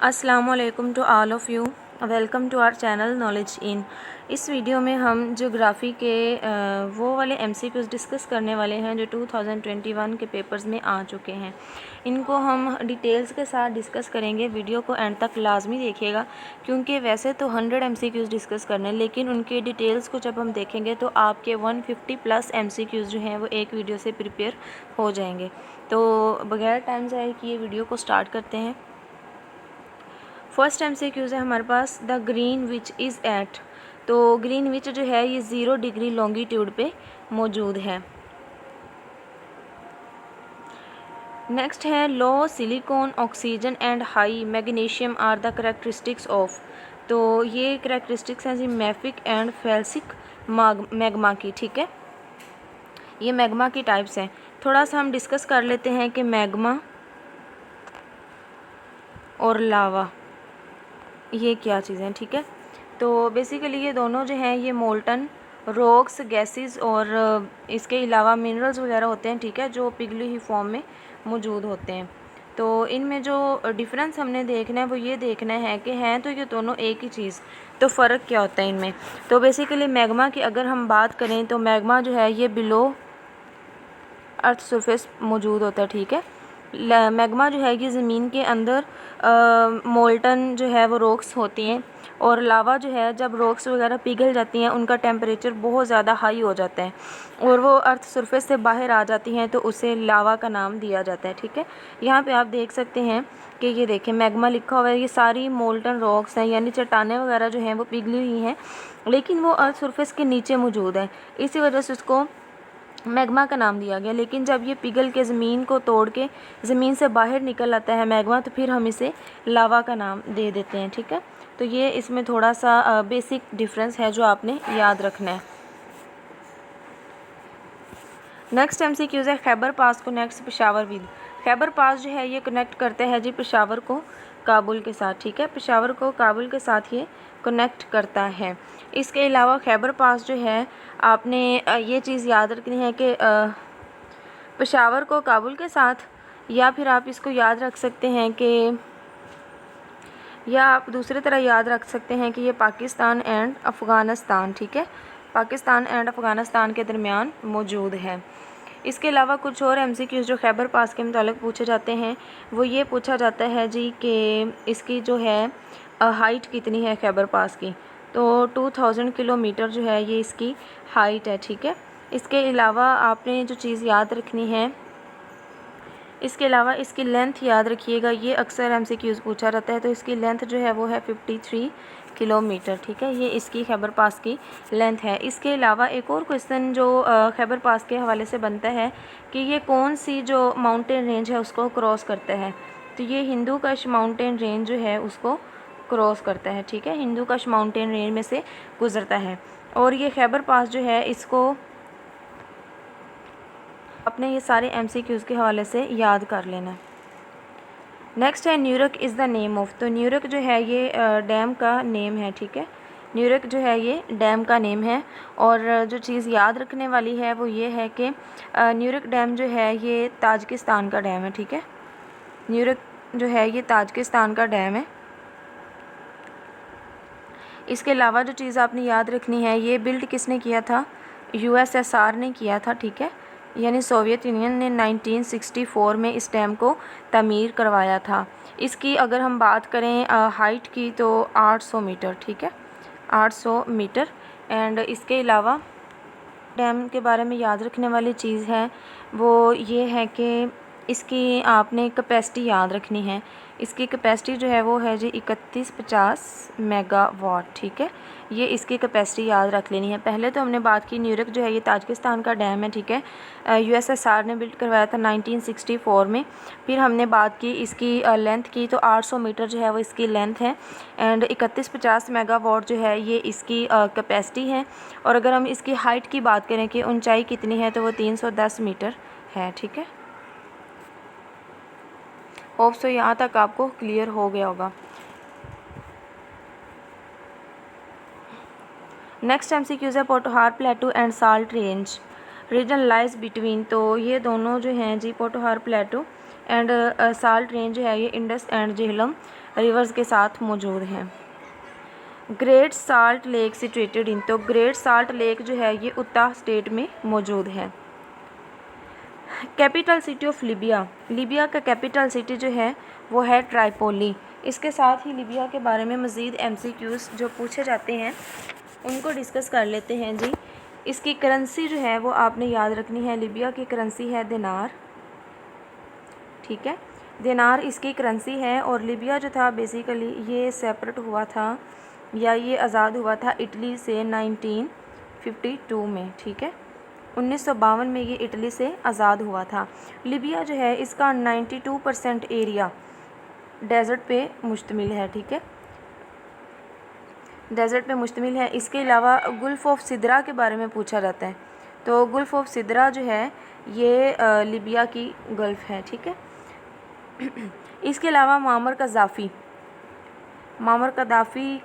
अस्सलाम वालेकुम to all of you. Welcome to our channel knowledge in. इस video में हम ज्योग्राफ़ी के वो वाले MCQs डिस्कस करने वाले हैं जो 2021 के पेपर्स में आ चुके हैं। इनको हम डिटेल्स के साथ डिस्कस करेंगे। वीडियो को एंड तक लाजमी देखिएगा क्योंकि वैसे तो 100 MCQs डिस्कस करने, लेकिन उनके डिटेल्स को जब हम देखेंगे तो आपके 150 प्लस MCQs जो हैं वो एक वीडियो से प्रिपेयर हो जाएंगे। तो बगैर टाइम ज़ाया किए वीडियो को स्टार्ट करते हैं। फर्स्ट MCQs है हमारे पास, the Greenwich is at. तो ग्रीन विच जो है ये 0 डिग्री लॉन्गिट्यूड पे मौजूद है। नेक्स्ट है low silicon, oxygen and high magnesium are the characteristics of. तो ये करेक्टरिस्टिक्स हैं जी मैफिक एंड फेल्सिक मैग्मा की। ठीक है, ये मैग्मा की टाइप्स हैं। थोड़ा सा हम डिस्कस कर लेते हैं कि मैग्मा और लावा ये क्या चीज़ें हैं। ठीक है, तो बेसिकली ये दोनों जो हैं ये मोल्टन रॉक्स, गैसेस और इसके अलावा मिनरल्स वगैरह होते हैं। ठीक है, जो पिघली हुई फॉर्म में मौजूद होते हैं। तो इनमें जो डिफरेंस हमने देखना है वो ये देखना है कि हैं तो ये दोनों एक ही चीज़, तो फ़र्क क्या होता है इनमें। तो बेसिकली मैग्मा की अगर हम बात करें तो मैग्मा जो है ये बिलो अर्थ सरफेस मौजूद होता है। ठीक है, मैग्मा जो है ये ज़मीन के अंदर मोल्टन जो है वो रॉक्स होती हैं, और लावा जो है जब रॉक्स वगैरह पिघल जाती हैं उनका टेम्परेचर बहुत ज़्यादा हाई हो जाता है और वो अर्थ सरफेस से बाहर आ जाती हैं, तो उसे लावा का नाम दिया जाता है। ठीक है, यहाँ पे आप देख सकते हैं कि ये देखें मैग्मा लिखा हुआ है, ये सारी मोल्टन रॉक्स हैं, यानी चट्टानें वगैरह जो हैं वो पिघली हुई हैं, लेकिन वो अर्थ सरफेस के नीचे मौजूद है, इसी वजह से उसको मैग्मा का नाम दिया गया। लेकिन जब ये पिघल के ज़मीन को तोड़ के ज़मीन से बाहर निकल आता है मैग्मा, तो फिर हम इसे लावा का नाम दे देते हैं। ठीक है, तो ये इसमें थोड़ा सा बेसिक डिफरेंस है जो आपने याद रखना है। नेक्स्ट MCQs है खैबर पास कनेक्ट्स पेशावर विद। खैबर पास जो है ये कनेक्ट करते हैं जी पेशावर को काबुल के साथ। ठीक है, पेशावर को काबुल के साथ ये कनेक्ट करता है। इसके अलावा खैबर पास जो है आपने ये चीज़ याद रखनी है कि पेशावर को काबुल के साथ, या फिर आप इसको याद रख सकते हैं कि, या आप दूसरी तरह याद रख सकते हैं कि ये पाकिस्तान एंड अफ़गानिस्तान, ठीक है, पाकिस्तान एंड अफ़गानिस्तान के दरमियान मौजूद है। इसके अलावा कुछ और MCQs जो खैबर पास के मुतालिक पूछे जाते हैं वो ये पूछा जाता है जी कि इसकी जो है हाइट कितनी है खैबर पास की। तो 2000 किलोमीटर जो है ये इसकी हाइट है। ठीक है, इसके अलावा आपने जो चीज़ याद रखनी है, इसके अलावा इसकी लेंथ याद रखिएगा, ये अक्सर MCQs पूछा जाता है। तो इसकी लेंथ जो है वो है 53 किलोमीटर। ठीक है, ये इसकी खैबर पास की लेंथ है। इसके अलावा एक और क्वेश्चन जो खैबर पास के हवाले से बनता है कि ये कौन सी जो माउंटेन रेंज है उसको क्रॉस करता है। तो ये हिंदू कश माउंटेन रेंज जो है उसको क्रॉस करता है। ठीक है, हिंदू कश माउंटेन रेंज में से गुजरता है, और ये खैबर पास जो है इसको अपने ये सारे MCQs के हवाले से याद कर लेना। नेक्स्ट है New York is the name of. तो न्यूयॉर्क जो है ये डैम का नेम है। ठीक है, न्यूयॉर्क जो है ये डैम का नेम है, और जो चीज़ याद रखने वाली है वो ये है कि न्यूयॉर्क डैम जो है ये ताजिकिस्तान का डैम है। ठीक है, न्यूयॉर्क जो है ये ताजिकिस्तान का डैम है। इसके अलावा जो चीज़ आपने याद रखनी है, ये बिल्ड किसने किया था, USSR ने किया था। ठीक है, यानी सोवियत यूनियन ने 1964 में इस डैम को तमीर करवाया था। इसकी अगर हम बात करें हाइट की तो 800 मीटर। ठीक है, 800 मीटर। एंड इसके अलावा डैम के बारे में याद रखने वाली चीज़ है वो ये है कि इसकी आपने कैपेसिटी याद रखनी है। इसकी कैपेसिटी जो है वो है जी 3150 मेगावाट। ठीक है, ये इसकी कैपेसिटी याद रख लेनी है। पहले तो हमने बात की न्यूयॉर्क जो है ये ताजिकिस्तान का डैम है। ठीक है, USSR ने बिल्ड करवाया था 1964 में। फिर हमने बात की इसकी लेंथ की, तो 800 मीटर जो है वो इसकी लेंथ है, एंड 3150 मेगावाट जो है ये इसकी कैपेसिटी है। और अगर हम इसकी हाइट की बात करें कि ऊंचाई कितनी है, तो वो 310 मीटर है। ठीक है, होप सो यहाँ तक आपको क्लियर हो गया होगा। नेक्स्ट MCQs है Potohar plateau and salt range region lies between. तो ये दोनों जो हैं जी Potohar plateau and salt range जो है ये इंडस एंड झेलम रिवर्स के साथ मौजूद है। Great salt lake situated in, तो ग्रेट साल्ट लेक जो है ये उत्तर स्टेट में मौजूद है। Capital city of Libya, Libya का कैपिटल सिटी जो है वो है ट्राइपोली। इसके साथ ही लीबिया के बारे में मज़ीद MCQs जो पूछे जाते हैं उनको डिस्कस कर लेते हैं जी। इसकी करेंसी जो है वो आपने याद रखनी है। लीबिया की करेंसी है दिनार, ठीक है, दिनार इसकी करेंसी है। और लीबिया जो था बेसिकली ये सेपरेट हुआ था या ये आज़ाद हुआ था इटली से 1952 में, ठीक है, 1952 में ये इटली से आज़ाद हुआ था। लीबिया जो है इसका 92% एरिया डेज़र्ट पे मुश्तमिल है, ठीक है, डेज़र्ट पे मुश्तमिल है। इसके अलावा गुल्फ़ ऑफ सिदरा के बारे में पूछा जाता है, तो गुल्फ़ ऑफ सिदरा जो है ये लीबिया की गल्फ़ है, ठीक है। इसके अलावा मामर कज़ाफ़ी, मामर कज़ाफ़ी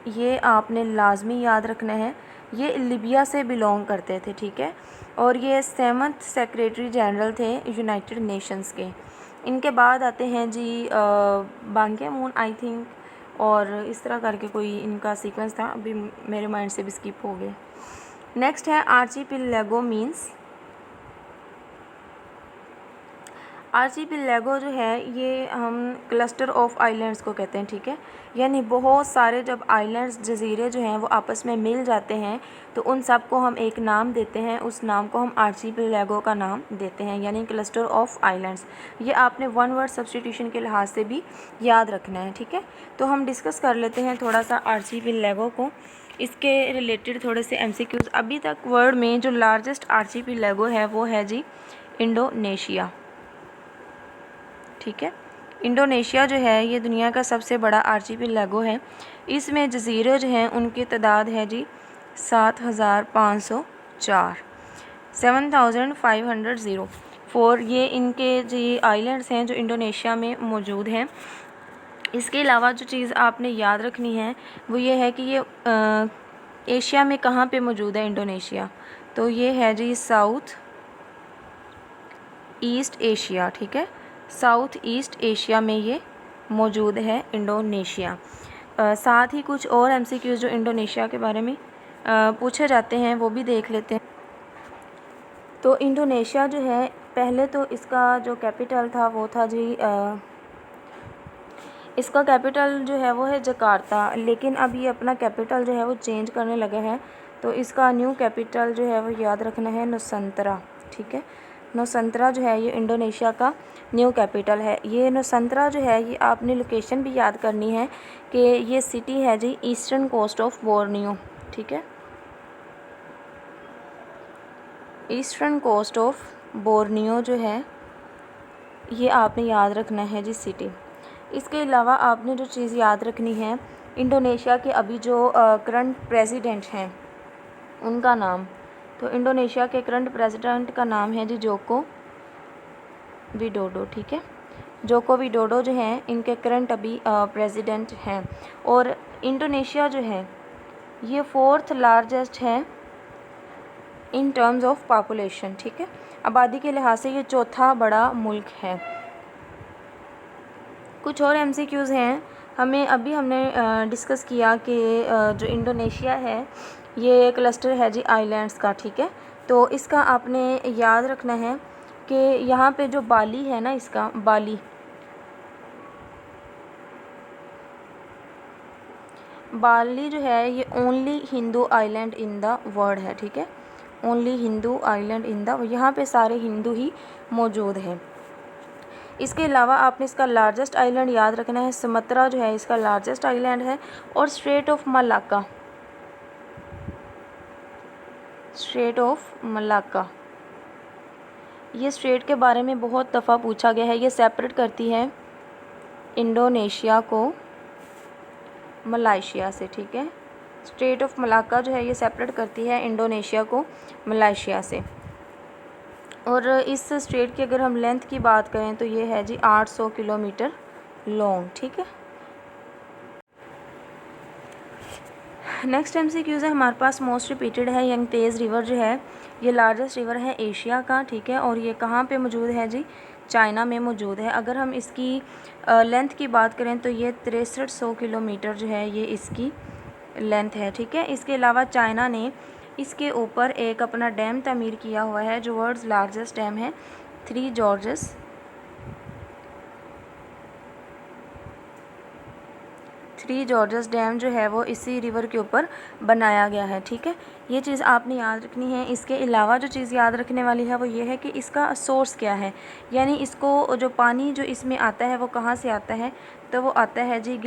ये आपने लाजमी याद रखना है, ये लीबिया से बिलोंग करते थे, ठीक है, और ये 7th सेक्रेटरी जनरल थे यूनाइटेड नेशंस के। इनके बाद आते हैं जी बान की मून आई थिंक, और इस तरह करके कोई इनका सीक्वेंस था, अभी मेरे माइंड से भी स्किप हो गए। नेक्स्ट है आर्चिपेलागो मीन्स, आर्चिपेलागो जो है ये हम क्लस्टर ऑफ आइलैंड्स को कहते हैं, ठीक है, यानी बहुत सारे जब आइलैंड्स जजीरे जो हैं वो आपस में मिल जाते हैं तो उन सब को हम एक नाम देते हैं, उस नाम को हम आर्चिपेलागो का नाम देते हैं, यानी क्लस्टर ऑफ आइलैंड्स। ये आपने वन वर्ड सब्स्टिट्यूशन के लिहाज से भी याद रखना है, ठीक है। तो हम डिस्कस कर लेते हैं थोड़ा सा आर्चिपेलागो को, इसके रिलेटेड थोड़े से MCQs। अभी तक वर्ल्ड में जो लार्जेस्ट आर्चिपेलागो है वो है जी इंडोनेशिया, ठीक है, इंडोनेशिया जो है ये दुनिया का सबसे बड़ा आर्चिपेलागो है। इसमें जजीरे जो हैं उनकी तादाद है जी 7504, 7504 ये इनके जी आइलैंड्स हैं जो इंडोनेशिया में मौजूद हैं। इसके अलावा जो चीज़ आपने याद रखनी है वो ये है कि ये एशिया में कहाँ पे मौजूद है इंडोनेशिया, तो ये है जी साउथ ईस्ट एशिया, ठीक है, साउथ ईस्ट एशिया में ये मौजूद है इंडोनेशिया। साथ ही कुछ और MCQs जो इंडोनेशिया के बारे में पूछे जाते हैं वो भी देख लेते हैं। तो इंडोनेशिया जो है पहले तो इसका जो कैपिटल था वो था जी इसका कैपिटल जो है वो है जकार्ता, लेकिन अब ये अपना कैपिटल जो है वो चेंज करने लगे हैं, तो इसका न्यू कैपिटल जो है वो याद रखना है नुसंतरा, ठीक है, नुसंतरा जो है ये इंडोनेशिया का न्यू कैपिटल है। ये नुसंतरा जो है ये आपने लोकेशन भी याद करनी है कि ये सिटी है जी ईस्टर्न कोस्ट ऑफ बोर्नियो, ठीक है, ईस्टर्न कोस्ट ऑफ बोर्नियो जो है ये आपने याद रखना है जी सिटी। इसके अलावा आपने जो चीज़ याद रखनी है इंडोनेशिया के अभी जो करंट प्रेसिडेंट हैं उनका नाम, तो इंडोनेशिया के करंट प्रेसिडेंट का नाम है जी जोको विडोडो, ठीक है, जोको विडोडो जो हैं इनके करंट अभी प्रेसिडेंट हैं। और इंडोनेशिया जो है ये 4th लार्जेस्ट है इन टर्म्स ऑफ पॉपुलेशन, ठीक है, आबादी के लिहाज से ये 4था बड़ा मुल्क है। कुछ और MCQs हैं, हमने डिस्कस किया कि जो इंडोनेशिया है ये क्लस्टर है जी आइलैंड्स का, ठीक है, तो इसका आपने याद रखना है कि यहाँ पे जो बाली है ना, इसका बाली जो है ये only Hindu island in the world है, ठीक है, only Hindu island in the, यहाँ पे सारे हिंदू ही मौजूद हैं। इसके अलावा आपने इसका लार्जेस्ट आइलैंड याद रखना है, सुमात्रा जो है इसका लार्जेस्ट आइलैंड है। और स्ट्रेट ऑफ मलाक्का ये स्ट्रेट के बारे में बहुत दफ़ा पूछा गया है, ये सेपरेट करती है इंडोनेशिया को मलाइशिया से, ठीक है, स्ट्रेट ऑफ मलाक्का जो है ये सेपरेट करती है इंडोनेशिया को मलाइशिया से। और इस स्ट्रेट की अगर हम लेंथ की बात करें तो ये है जी 800 किलोमीटर लॉन्ग, ठीक है। नेक्स्ट MCQs है हमारे पास मोस्ट रिपीटेड है यंगतेज़ रिवर जो है ये लार्जेस्ट रिवर है एशिया का, ठीक है, और ये कहाँ पे मौजूद है जी चाइना में मौजूद है। अगर हम इसकी लेंथ की बात करें तो ये 6300 किलोमीटर जो है ये इसकी लेंथ है, ठीक है। इसके अलावा चाइना ने इसके ऊपर एक अपना डैम तमीर किया हुआ है जो वर्ल्ड्स लार्जेस्ट डैम है, थ्री जॉर्जेस डैम जो है वो इसी रिवर के ऊपर बनाया गया है, ठीक है। ये चीज़ आपने याद रखनी है। इसके अलावा जो चीज़ याद रखने वाली है वो ये है कि इसका सोर्स क्या है, यानी इसको जो पानी जो इसमें आता है वो कहाँ से आता है, तो वो आता है जी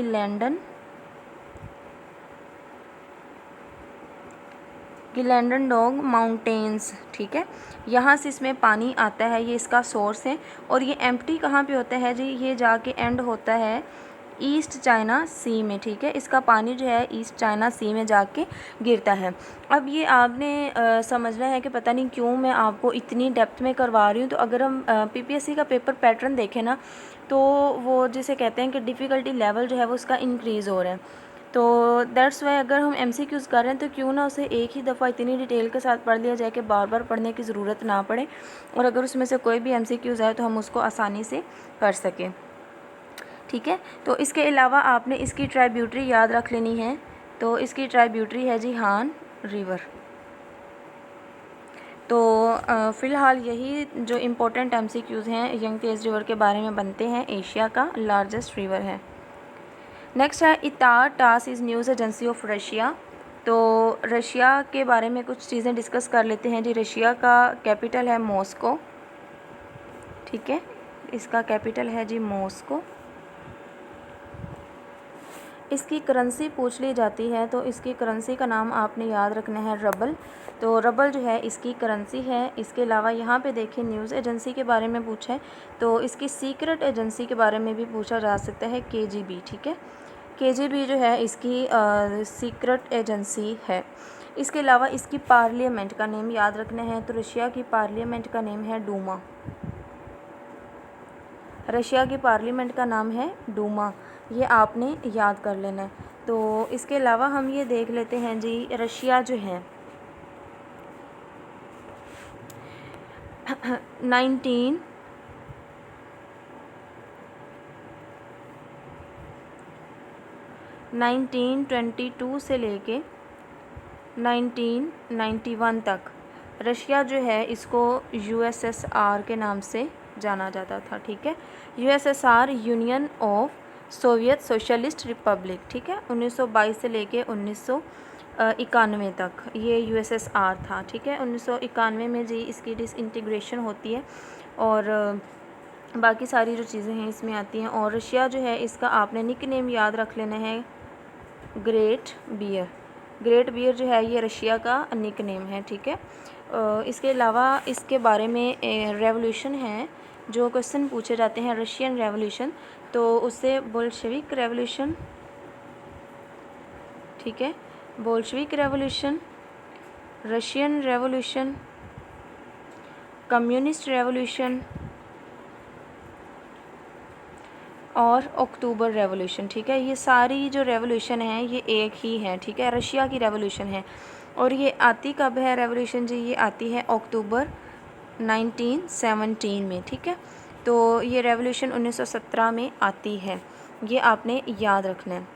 गिलेंडनडोंग माउंटेन्स, ठीक है। यहाँ से इसमें पानी आता है, ये इसका सोर्स है। और ये एम्प्टी कहाँ पे होता है जी, ये जाके एंड होता है ईस्ट चाइना सी में, ठीक है। इसका पानी जो है ईस्ट चाइना सी में जाके गिरता है। अब ये आपने समझना है कि पता नहीं क्यों मैं आपको इतनी डेप्थ में करवा रही हूँ। तो अगर हम पीपीएससी का पेपर पैटर्न देखें ना, तो वो जिसे कहते हैं कि डिफ़िकल्टी लेवल जो है वो उसका इंक्रीज़ हो रहा है। तो दैट्स वाई अगर हम एमसीक्यूज़ कर रहे हैं तो क्यों ना उसे एक ही दफ़ा इतनी डिटेल के साथ पढ़ लिया जाए कि बार बार पढ़ने की ज़रूरत ना पड़े, और अगर उसमें से कोई भी एमसीक्यूज़ आए तो हम उसको आसानी से कर सकें, ठीक है। तो इसके अलावा आपने इसकी ट्राइब्यूटरी याद रख लेनी है। तो इसकी ट्राइब्यूटरी है जी हान रिवर। तो फ़िलहाल यही जो इम्पोर्टेंट एमसीक्यूज़ हैं यंगटेज रिवर के बारे में बनते हैं। एशिया का लार्जेस्ट रिवर है। नेक्स्ट है ITAR TASS is news agency of Russia. तो रशिया के बारे में कुछ चीज़ें डिस्कस कर लेते हैं जी। रशिया का कैपिटल है मॉस्को, ठीक है। इसका कैपिटल है जी मॉस्को। इसकी करेंसी पूछ ली जाती है तो इसकी करेंसी का नाम आपने याद रखना है रबल। तो रबल जो है इसकी करेंसी है। इसके अलावा यहाँ पे देखिए न्यूज़ एजेंसी के बारे में पूछा है तो इसकी सीक्रेट एजेंसी के बारे में भी पूछा जा सकता है, केजीबी, ठीक है। केजीबी जो है इसकी सीक्रेट एजेंसी है। इसके अलावा इसकी पार्लियामेंट का नेम याद रखना है। तो रशिया की पार्लियामेंट का नेम है डूमा। रशिया की पार्लियामेंट का नाम है डूमा, ये आपने याद कर लेना है। तो इसके अलावा हम ये देख लेते हैं जी रशिया जो है 1922 से लेके 1991 तक रशिया जो है इसको यूएसएसआर के नाम से जाना जाता था, ठीक है। USSR union of Soviet socialist Republic, ठीक है। 1922 से लेके 1991 तक ये यूएसएसआर था, ठीक है। 1991 में जी इसकी डिसइंटीग्रेशन होती है और बाकी सारी जो चीज़ें हैं इसमें आती हैं। और रशिया जो है इसका आपने निक नेम याद रख लेना है, ग्रेट बियर। ग्रेट बियर जो है ये रशिया का निक नेम है, ठीक है। इसके अलावा इसके बारे में रेवोल्यूशन है, जो क्वेश्चन पूछे जाते हैं रशियन रेवोल्यूशन, तो उससे बोल्शेविक रेवोल्यूशन, ठीक है। Bolshevik revolution, Russian revolution, communist revolution और अक्टूबर रेवोल्यूशन, ठीक है। ये सारी जो रेवोल्यूशन है ये एक ही है, ठीक है। रशिया की रेवोल्यूशन है और ये आती कब है रेवोल्यूशन जी, ये आती है अक्टूबर 1917 में, ठीक है। तो ये रेवोल्यूशन 1917 में आती है, ये आपने याद रखना है।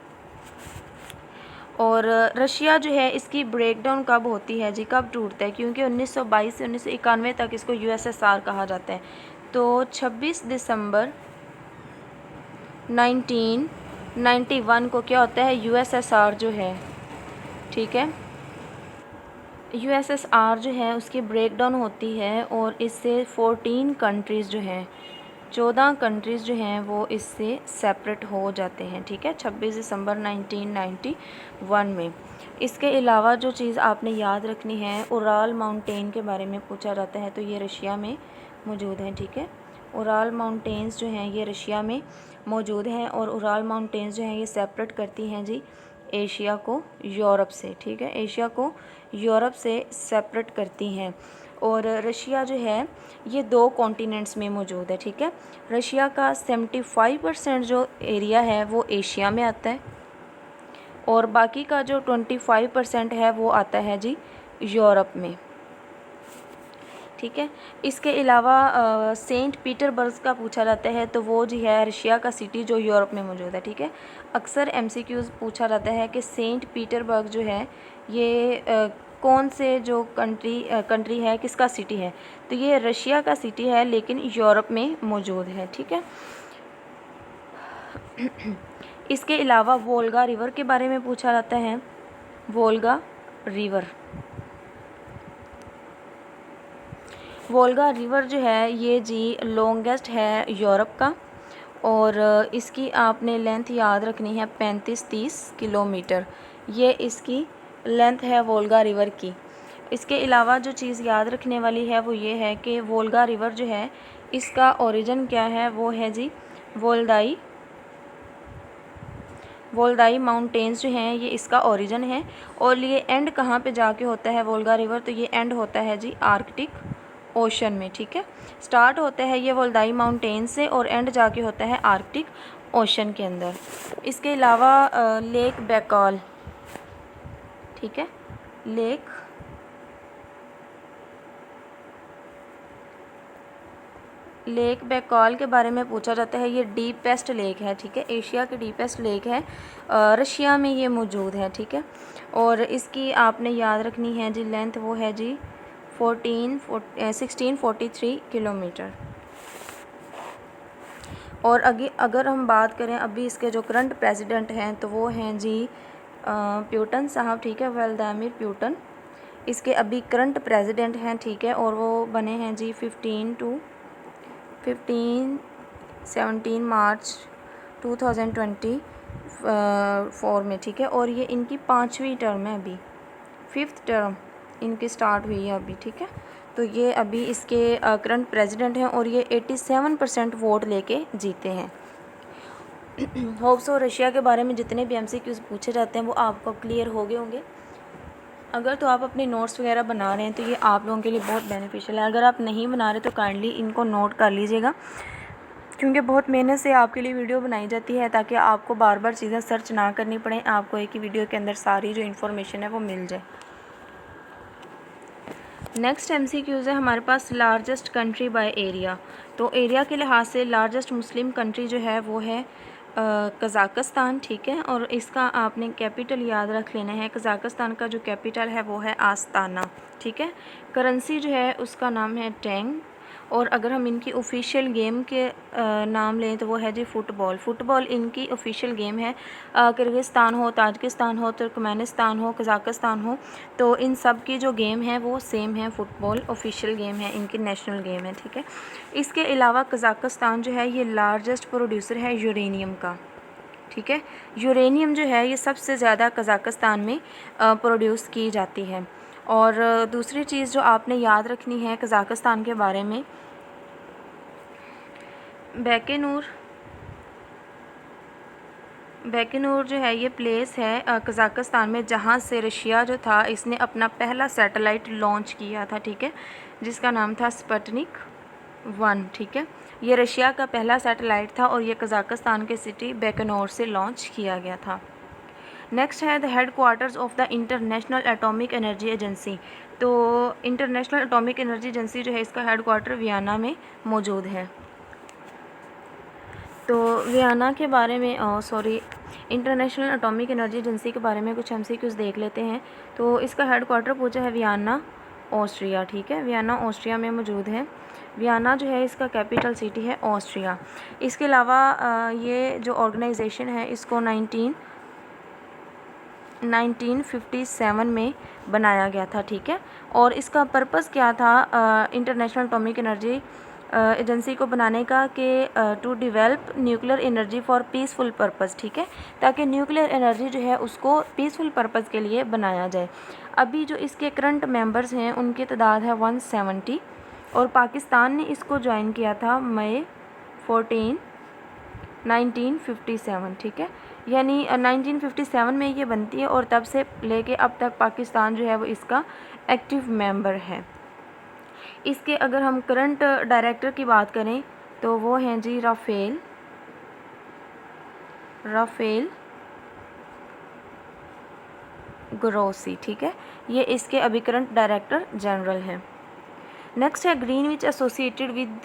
और रशिया जो है इसकी ब्रेकडाउन कब होती है जी, कब टूटता है, क्योंकि 1922 से 1991 तक इसको यूएसएसआर कहा जाता है। तो 26 दिसंबर 1991 को क्या होता है, यूएसएसआर जो है, ठीक है, यूएसएसआर जो है उसकी ब्रेकडाउन होती है और इससे 14 कंट्रीज़ जो हैं, 14 कंट्रीज़ जो हैं वो इससे सेपरेट हो जाते हैं, ठीक है। 26 दिसंबर 1991 में। इसके अलावा जो चीज़ आपने याद रखनी है, उराल माउंटेन के बारे में पूछा जाता है, तो ये रशिया में मौजूद हैं, ठीक है। उराल माउंटेन्स जो हैं ये रशिया में मौजूद हैं और उराल माउंटेन्स जो हैं ये सेपरेट करती हैं जी एशिया को यूरोप से, ठीक है। एशिया को यूरोप से सेपरेट करती हैं। और रशिया जो है ये 2 कॉन्टिनेंट्स में मौजूद है, ठीक है। रशिया का 75% जो एरिया है वो एशिया में आता है और बाकी का जो 25% है वो आता है जी यूरोप में, ठीक है। इसके अलावा सेंट पीटरबर्ग का पूछा जाता है, तो वो जी है रशिया का सिटी जो यूरोप में मौजूद है, ठीक है। अक्सर एमसीक्यूज़ पूछा जाता है कि सेंट पीटरबर्ग जो है ये कौन से जो कंट्री है, किसका सिटी है, तो ये रशिया का सिटी है लेकिन यूरोप में मौजूद है, ठीक है। इसके अलावा वोल्गा रिवर के बारे में पूछा जाता है। वोल्गा रिवर, वोल्गा रिवर जो है ये जी लॉन्गेस्ट है यूरोप का, और इसकी आपने लेंथ याद रखनी है 35-30 किलोमीटर, ये इसकी लेंथ है वोल्गा रिवर की। इसके अलावा जो चीज़ याद रखने वाली है वो ये है कि वोल्गा रिवर जो है इसका ओरिजिन क्या है, वो है जी वोल्दाई माउंटेन्स जो हैं ये इसका ओरिजिन है। और ये एंड कहाँ पे जाके होता है वोल्गा रिवर, तो ये एंड होता है जी आर्कटिक ओशन में, ठीक है। स्टार्ट होता है ये वोल्दाई माउंटेन से और एंड जाके होता है आर्कटिक ओशन के अंदर। इसके अलावा लेक बैकॉल, ठीक है, लेक बैकॉल के बारे में पूछा जाता है। ये डीपेस्ट लेक है, ठीक है, एशिया की डीपेस्ट लेक है, रशिया में ये मौजूद है, ठीक है। और इसकी आपने याद रखनी है जी लेंथ, वो है जी 1643 किलोमीटर। और अगर हम बात करें अभी इसके जो करंट प्रेसिडेंट हैं तो वो हैं जी प्यूटन साहब, ठीक है, व्लादिमीर पुतिन इसके अभी करंट प्रेसिडेंट हैं, ठीक है। और वो बने हैं जी 17 मार्च 2024 में, ठीक है। और ये इनकी 5वीं टर्म है, अभी 5th टर्म इनकी स्टार्ट हुई है अभी, ठीक है। तो ये अभी इसके करंट प्रेसिडेंट हैं और ये 87% वोट लेके जीते हैं। होप्स और रशिया के बारे में जितने भी एमसीक्यूज़ पूछे जाते हैं वो आपको क्लियर हो गए होंगे। अगर तो आप अपने नोट्स वगैरह बना रहे हैं तो ये आप लोगों के लिए बहुत बेनिफिशियल है। अगर आप नहीं बना रहे तो काइंडली इनको नोट कर लीजिएगा, क्योंकि बहुत मेहनत से आपके लिए वीडियो बनाई जाती है ताकि आपको बार बार चीज़ें सर्च ना करनी पड़े, आपको एक ही वीडियो के अंदर सारी जो इन्फॉर्मेशन है वो मिल जाए। नेक्स्ट एमसीक्यूज़ है हमारे पास लार्जेस्ट कंट्री बाय एरिया। तो एरिया के लिहाज से लार्जेस्ट मुस्लिम कंट्री जो है वो है कज़ाकिस्तान, ठीक है। और इसका आपने कैपिटल याद रख लेना है। कज़ाकिस्तान का जो कैपिटल है वो है आस्ताना, ठीक है। करेंसी जो है उसका नाम है टेंग। और अगर हम इनकी ऑफिशियल गेम के नाम लें तो वो है जी फ़ुटबॉल इनकी ऑफिशियल गेम है। किर्गिस्तान हो, ताजिकिस्तान हो, तुर्कमेनिस्तान हो, कज़ाकिस्तान हो, तो इन सब की जो गेम है वो सेम है, फ़ुटबॉल ऑफिशियल गेम है, इनकी नेशनल गेम है, ठीक है। इसके अलावा कज़ाकिस्तान जो है ये लार्जेस्ट प्रोड्यूसर है यूरेनियम का, ठीक है। यूरेनियम जो है ये सबसे ज़्यादा कज़ाकिस्तान में प्रोड्यूस की जाती है। और दूसरी चीज़ जो आपने याद रखनी है कज़ाकिस्तान के बारे में, बैकेनूर जो है ये प्लेस है कज़ाकिस्तान में जहाँ से रशिया जो था इसने अपना पहला सैटेलाइट लॉन्च किया था, ठीक है, जिसका नाम था स्पुतनिक 1, ठीक है। ये रशिया का पहला सैटेलाइट था और ये कज़ाकिस्तान के सिटी बैकेनूर से लॉन्च किया गया था। नेक्स्ट है the head quarters of the international atomic energy agency. तो इंटरनेशनल एटॉमिक एनर्जी एजेंसी जो है इसका हेड क्वार्टर वियना में मौजूद है। तो वियना के बारे में इंटरनेशनल एटॉमिक एनर्जी एजेंसी के बारे में कुछ एमसीक्यूज़ देख लेते हैं। तो इसका हेड क्वार्टर पूछा है वियना, ऑस्ट्रिया, ठीक है, वियना ऑस्ट्रिया में मौजूद है। वियना जो है इसका कैपिटल सिटी है ऑस्ट्रिया। इसके अलावा ये जो ऑर्गेनाइजेशन है इसको 1957 में बनाया गया था, ठीक है। और इसका पर्पस क्या था इंटरनेशनल एटॉमिक एनर्जी एजेंसी को बनाने का, कि to develop nuclear energy for peaceful purpose, ठीक है, ताकि न्यूक्लियर एनर्जी जो है उसको पीसफुल पर्पस के लिए बनाया जाए। अभी जो इसके करंट मेंबर्स हैं उनकी तादाद है 170 और पाकिस्तान ने इसको ज्वाइन किया था मई 14, 1957, ठीक है, यानी 1957 में ये बनती है और तब से लेके अब तक पाकिस्तान जो है वो इसका एक्टिव मेंबर है। इसके अगर हम करंट डायरेक्टर की बात करें तो वो हैं जी राफेल ग्रोसी, ठीक है, ये इसके अभी करंट डायरेक्टर जनरल हैं। नेक्स्ट है Greenwich associated with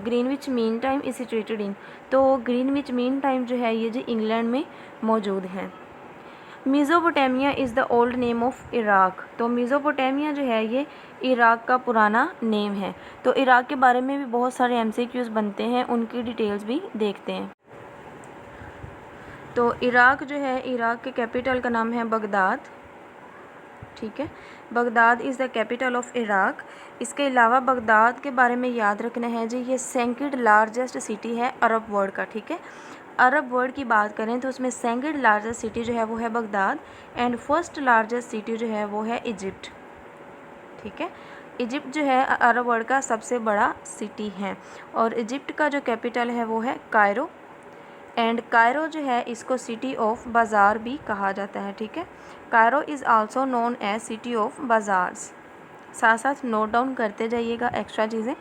Greenwich mean time is situated in, तो ग्रीनविच मीन टाइम जो है ये जी इंग्लैंड में मौजूद है। Mesopotamia is the old name of Iraq, तो मेसोपोटामिया जो है ये इराक का पुराना नेम है। तो इराक के बारे में भी बहुत सारे MCQs बनते हैं, उनकी डिटेल्स भी देखते हैं। तो इराक जो है, इराक के कैपिटल का नाम है बगदाद, ठीक है, Baghdad is the capital of Iraq. इसके अलावा बगदाद के बारे में याद रखना है जी, ये सेकंड लार्जेस्ट सिटी है अरब वर्ल्ड का, ठीक है। अरब वर्ल्ड की बात करें तो उसमें सेकंड लार्जेस्ट सिटी जो है वो है Baghdad, and first largest city जो है वो है इजिप्ट, ठीक है। इजिप्ट जो है अरब वर्ल्ड का सबसे बड़ा सिटी है, और इजिप्ट का जो कैपिटल है वो है कायरो, एंड कायरो जो है इसको सिटी ऑफ बाज़ार भी कहा जाता है, ठीक है। Cairo is also known as city of bazaars. साथ साथ नोट डाउन करते जाइएगा एक्स्ट्रा चीज़ें।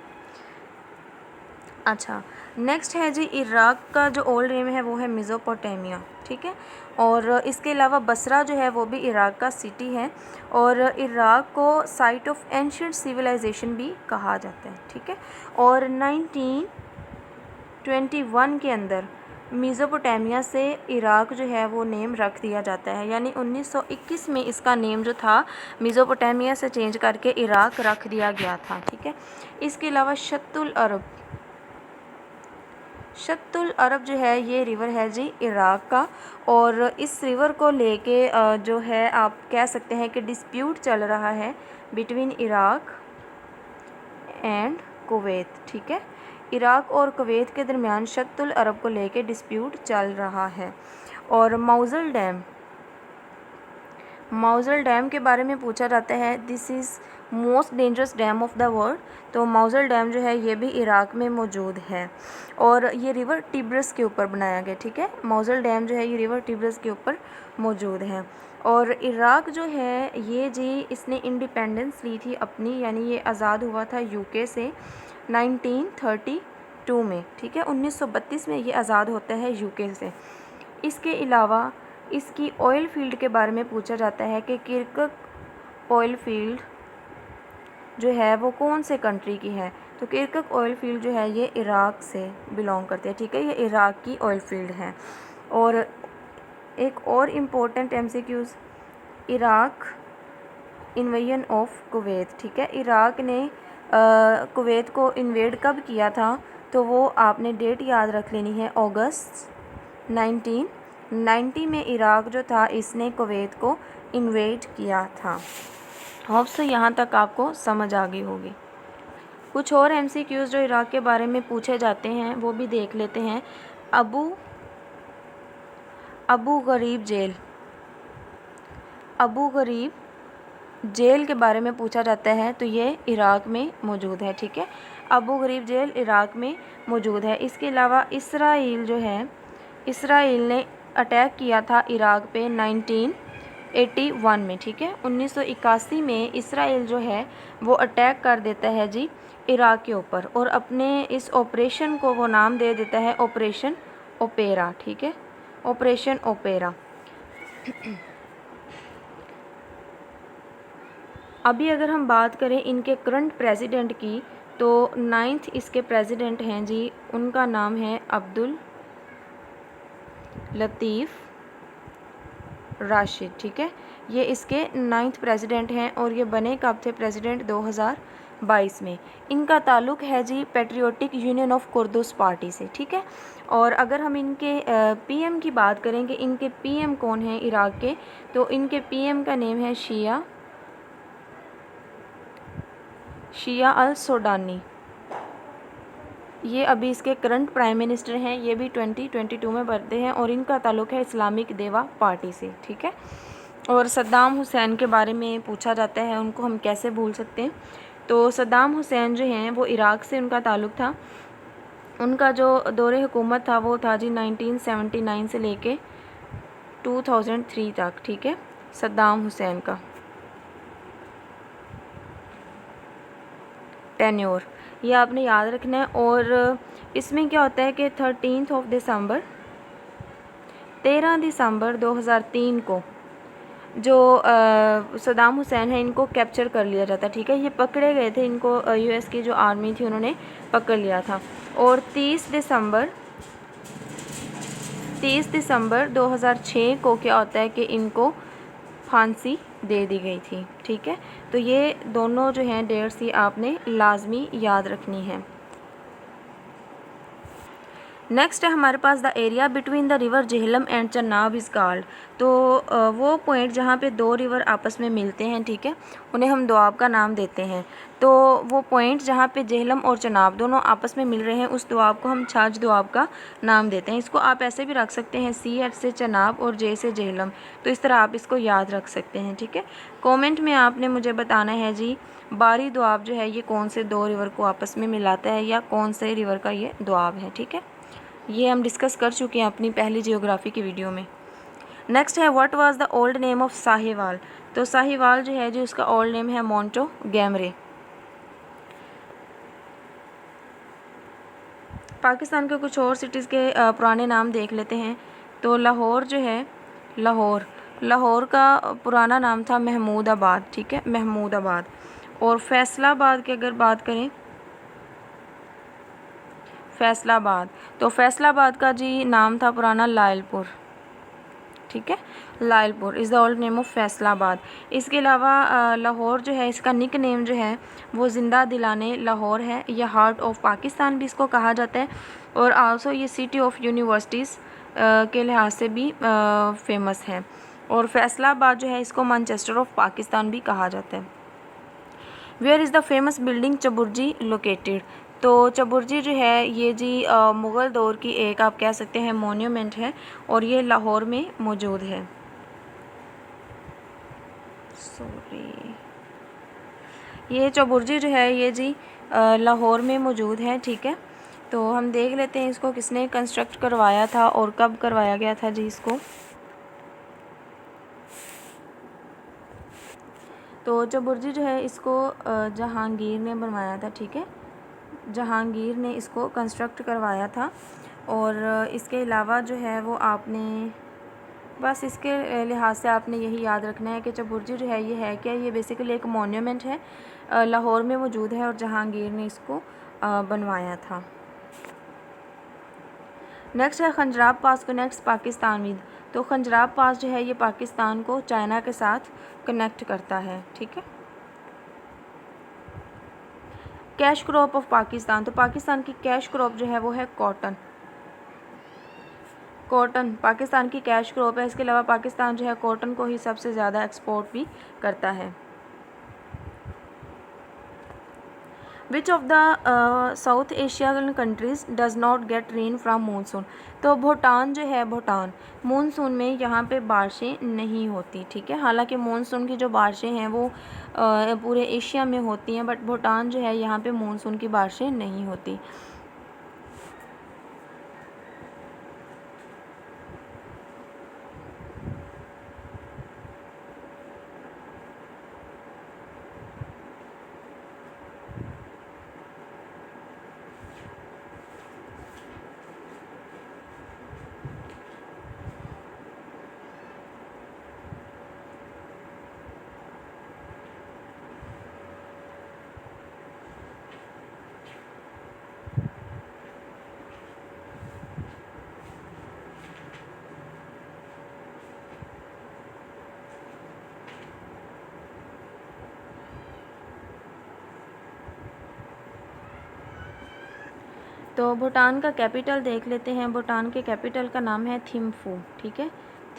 अच्छा, नेक्स्ट है जी इराक का जो ओल्ड नेम है वो है मेसोपोटामिया, ठीक है। और इसके अलावा बसरा जो है वो भी इराक का सिटी है, और इराक को साइट ऑफ एंशिएंट सिविलाइजेशन भी कहा जाता है, ठीक है। और 1921 के अंदर मेसोपोटामिया से इराक जो है वो नेम रख दिया जाता है, यानी 1921 में इसका नेम जो था मेसोपोटामिया से चेंज करके इराक रख दिया गया था, ठीक है। इसके अलावा शत्तुल अरब, शत्तुल अरब जो है ये रिवर है जी इराक का, और इस रिवर को लेके जो है आप कह सकते हैं कि डिस्प्यूट चल रहा है बिटवीन इराक एंड कुवैत, ठीक है। इराक और कुवैत के दरमियान शत्तुल अरब को लेके डिस्प्यूट चल रहा है। और मौज़ल डैम, मौज़ल डैम के बारे में पूछा जाता है, this is most dangerous dam of the world, तो मौज़ल डैम जो है ये भी इराक में मौजूद है, और ये रिवर टिब्रस के ऊपर बनाया गया, ठीक है। मौज़ल डैम जो है ये रिवर टिब्रस के ऊपर मौजूद है। और इराक जो है ये जी इसने इंडिपेंडेंस ली थी अपनी, यानी ये आज़ाद हुआ था UK से 1932 में, ठीक है। 1932 में ये आज़ाद होता है UK से। इसके अलावा इसकी ऑयल फील्ड के बारे में पूछा जाता है कि किरकुक ऑयल फील्ड जो है वो कौन से कंट्री की है, तो किरकुक ऑयल फील्ड जो है ये इराक से बिलोंग करते हैं, ठीक है, ये इराक की ऑयल फील्ड है। और एक और important MCQs, Iraq invasion of Kuwait, ठीक है। इराक ने कुवैत को इन्वेड कब किया था, तो वो आपने डेट याद रख लेनी है, अगस्त 1990 में इराक जो था इसने कुवैत को इन्वेड किया था। होप सो यहाँ तक आपको समझ आ गई होगी। कुछ और MCQs जो इराक के बारे में पूछे जाते हैं वो भी देख लेते हैं। अबू गरीब जेल, अबू गरीब जेल के बारे में पूछा जाता है, तो ये इराक में मौजूद है, ठीक है। अबू गरीब जेल इराक में मौजूद है। इसके अलावा इसराइल जो है, इसराइल ने अटैक किया था इराक पे 1981 में, ठीक है। 1981 में इसराइल जो है वो अटैक कर देता है जी इराक के ऊपर, और अपने इस ऑपरेशन को वो नाम दे देता है ऑपरेशन ओपेरा, ठीक है, ऑपरेशन ओपेरा। अभी अगर हम बात करें इनके करंट प्रेसिडेंट की, तो 9th इसके प्रेसिडेंट हैं जी, उनका नाम है अब्दुल लतीफ़ राशिद, ठीक है। ये इसके 9th प्रेसिडेंट हैं, और ये बने कब थे प्रेसिडेंट, 2022 में। इनका ताल्लुक़ है जी पेट्रियोटिक यूनियन ऑफ कुर्दुस पार्टी से, ठीक है। और अगर हम इनके PM की बात करेंगे, इनके PM कौन हैं इराक के, तो इनके PM का नेम है शिया अल सोडानी। ये अभी इसके करंट प्राइम मिनिस्टर हैं, ये भी 2022 में बनते हैं, और इनका ताल्लुक़ है इस्लामिक देवा पार्टी से, ठीक है। और सद्दाम हुसैन के बारे में पूछा जाता है, उनको हम कैसे भूल सकते हैं, तो सद्दाम हुसैन जो हैं वो इराक से उनका ताल्लुक़ था। उनका जो दौरे हुकूमत था वो था जी 1979 से लेके 2003 तक, ठीक है, सद्दाम हुसैन का टेन्योर, ये आपने याद रखना है। और इसमें क्या होता है कि 13 दिसंबर 2003 को जो सद्दाम हुसैन है इनको कैप्चर कर लिया जाता, ठीक है। ये पकड़े गए थे, इनको यूएस की जो आर्मी थी उन्होंने पकड़ लिया था। और 30 दिसंबर 2006 को क्या होता है कि इनको फांसी दे दी गई थी, ठीक है। तो ये दोनों जो हैं डेट्स ही आपने लाजमी याद रखनी है। नेक्स्ट है हमारे पास the area between the river Jhelum and Chenab is called. तो वो पॉइंट जहाँ पे दो रिवर आपस में मिलते हैं, ठीक है, उन्हें हम दोआब का नाम देते हैं। तो वो पॉइंट जहाँ पे झेलम और चनाब दोनों आपस में मिल रहे हैं उस दोआब को हम छाछ दोआब का नाम देते हैं। इसको आप ऐसे भी रख सकते हैं, CH से चनाब और J से झेलम, तो इस तरह आप इसको याद रख सकते हैं, ठीक है। कॉमेंट में आपने मुझे बताना है जी बारी दोआब जो है ये कौन से दो रिवर को आपस में मिलाता है या कौन से रिवर का ये दोआब है, ठीक है। ये हम डिस्कस कर चुके हैं अपनी पहली जियोग्राफी की वीडियो में। नेक्स्ट है what was the old name of Sahiwal. तो साहिवाल जो है जी उसका ओल्ड नेम है मोंटेगोमरी। पाकिस्तान के कुछ और सिटीज़ के पुराने नाम देख लेते हैं। तो लाहौर जो है, लाहौर का पुराना नाम था महमूदाबाद, ठीक है, महमूदाबाद। और फैसलाबाद की अगर बात करें, फैसलाबाद, तो फैसलाबाद का जी नाम था पुराना लायलपुर, ठीक है, Lyallpur is the old name of Faisalabad. इसके अलावा लाहौर जो है इसका निक नेम जो है वो ज़िंदा दिलाने लाहौर है, या हार्ट ऑफ पाकिस्तान भी इसको कहा जाता है। और आल्सो ये सिटी ऑफ यूनिवर्सिटीज़ के लिहाज से भी फेमस है। और फैसलाबाद जो है इसको मैनचेस्टर ऑफ पाकिस्तान भी कहा जाता है। Where is the famous building Chauburji located. तो चबुर्जी जो है ये जी मुग़ल दौर की एक आप कह सकते हैं मोन्यूमेंट है और ये लाहौर में मौजूद है। ये चबुर्जी जो है ये जी लाहौर में मौजूद है, ठीक है। तो हम देख लेते हैं इसको किसने कंस्ट्रक्ट करवाया था और कब करवाया गया था जी इसको। तो चबुर्जी जो है इसको जहांगीर ने बनवाया था, ठीक है, जहांगीर ने इसको कंस्ट्रक्ट करवाया था। और इसके अलावा जो है वो आपने बस इसके लिहाज से आपने यही याद रखना है कि चबुर्जी जो है ये है क्या, ये बेसिकली एक मोन्यूमेंट है, लाहौर में मौजूद है और जहांगीर ने इसको बनवाया था। नेक्स्ट है खंजराब पास कनेक्ट्स पाकिस्तान विद। तो खंजराब पास जो है ये पाकिस्तान को चाइना के साथ कनेक्ट करता है, ठीक है। Cash crop of Pakistan. तो पाकिस्तान की कैश क्रॉप जो है वो है कॉटन। कॉटन पाकिस्तान की कैश क्रॉप है। इसके अलावा पाकिस्तान जो है कॉटन को ही सबसे ज़्यादा एक्सपोर्ट भी करता है। Which of the south Asian countries does not gate rain from monsoon. तो भूटान जो है, भूटान मानसून में यहाँ पे बारिशें नहीं होती, ठीक है। हालांकि मानसून की जो बारिशें हैं वो पूरे एशिया में होती हैं, बट भूटान जो है यहाँ पे मानसून की बारिशें नहीं होती। तो भूटान का कैपिटल देख लेते हैं। भूटान के कैपिटल का नाम है थिम्फू, ठीक है।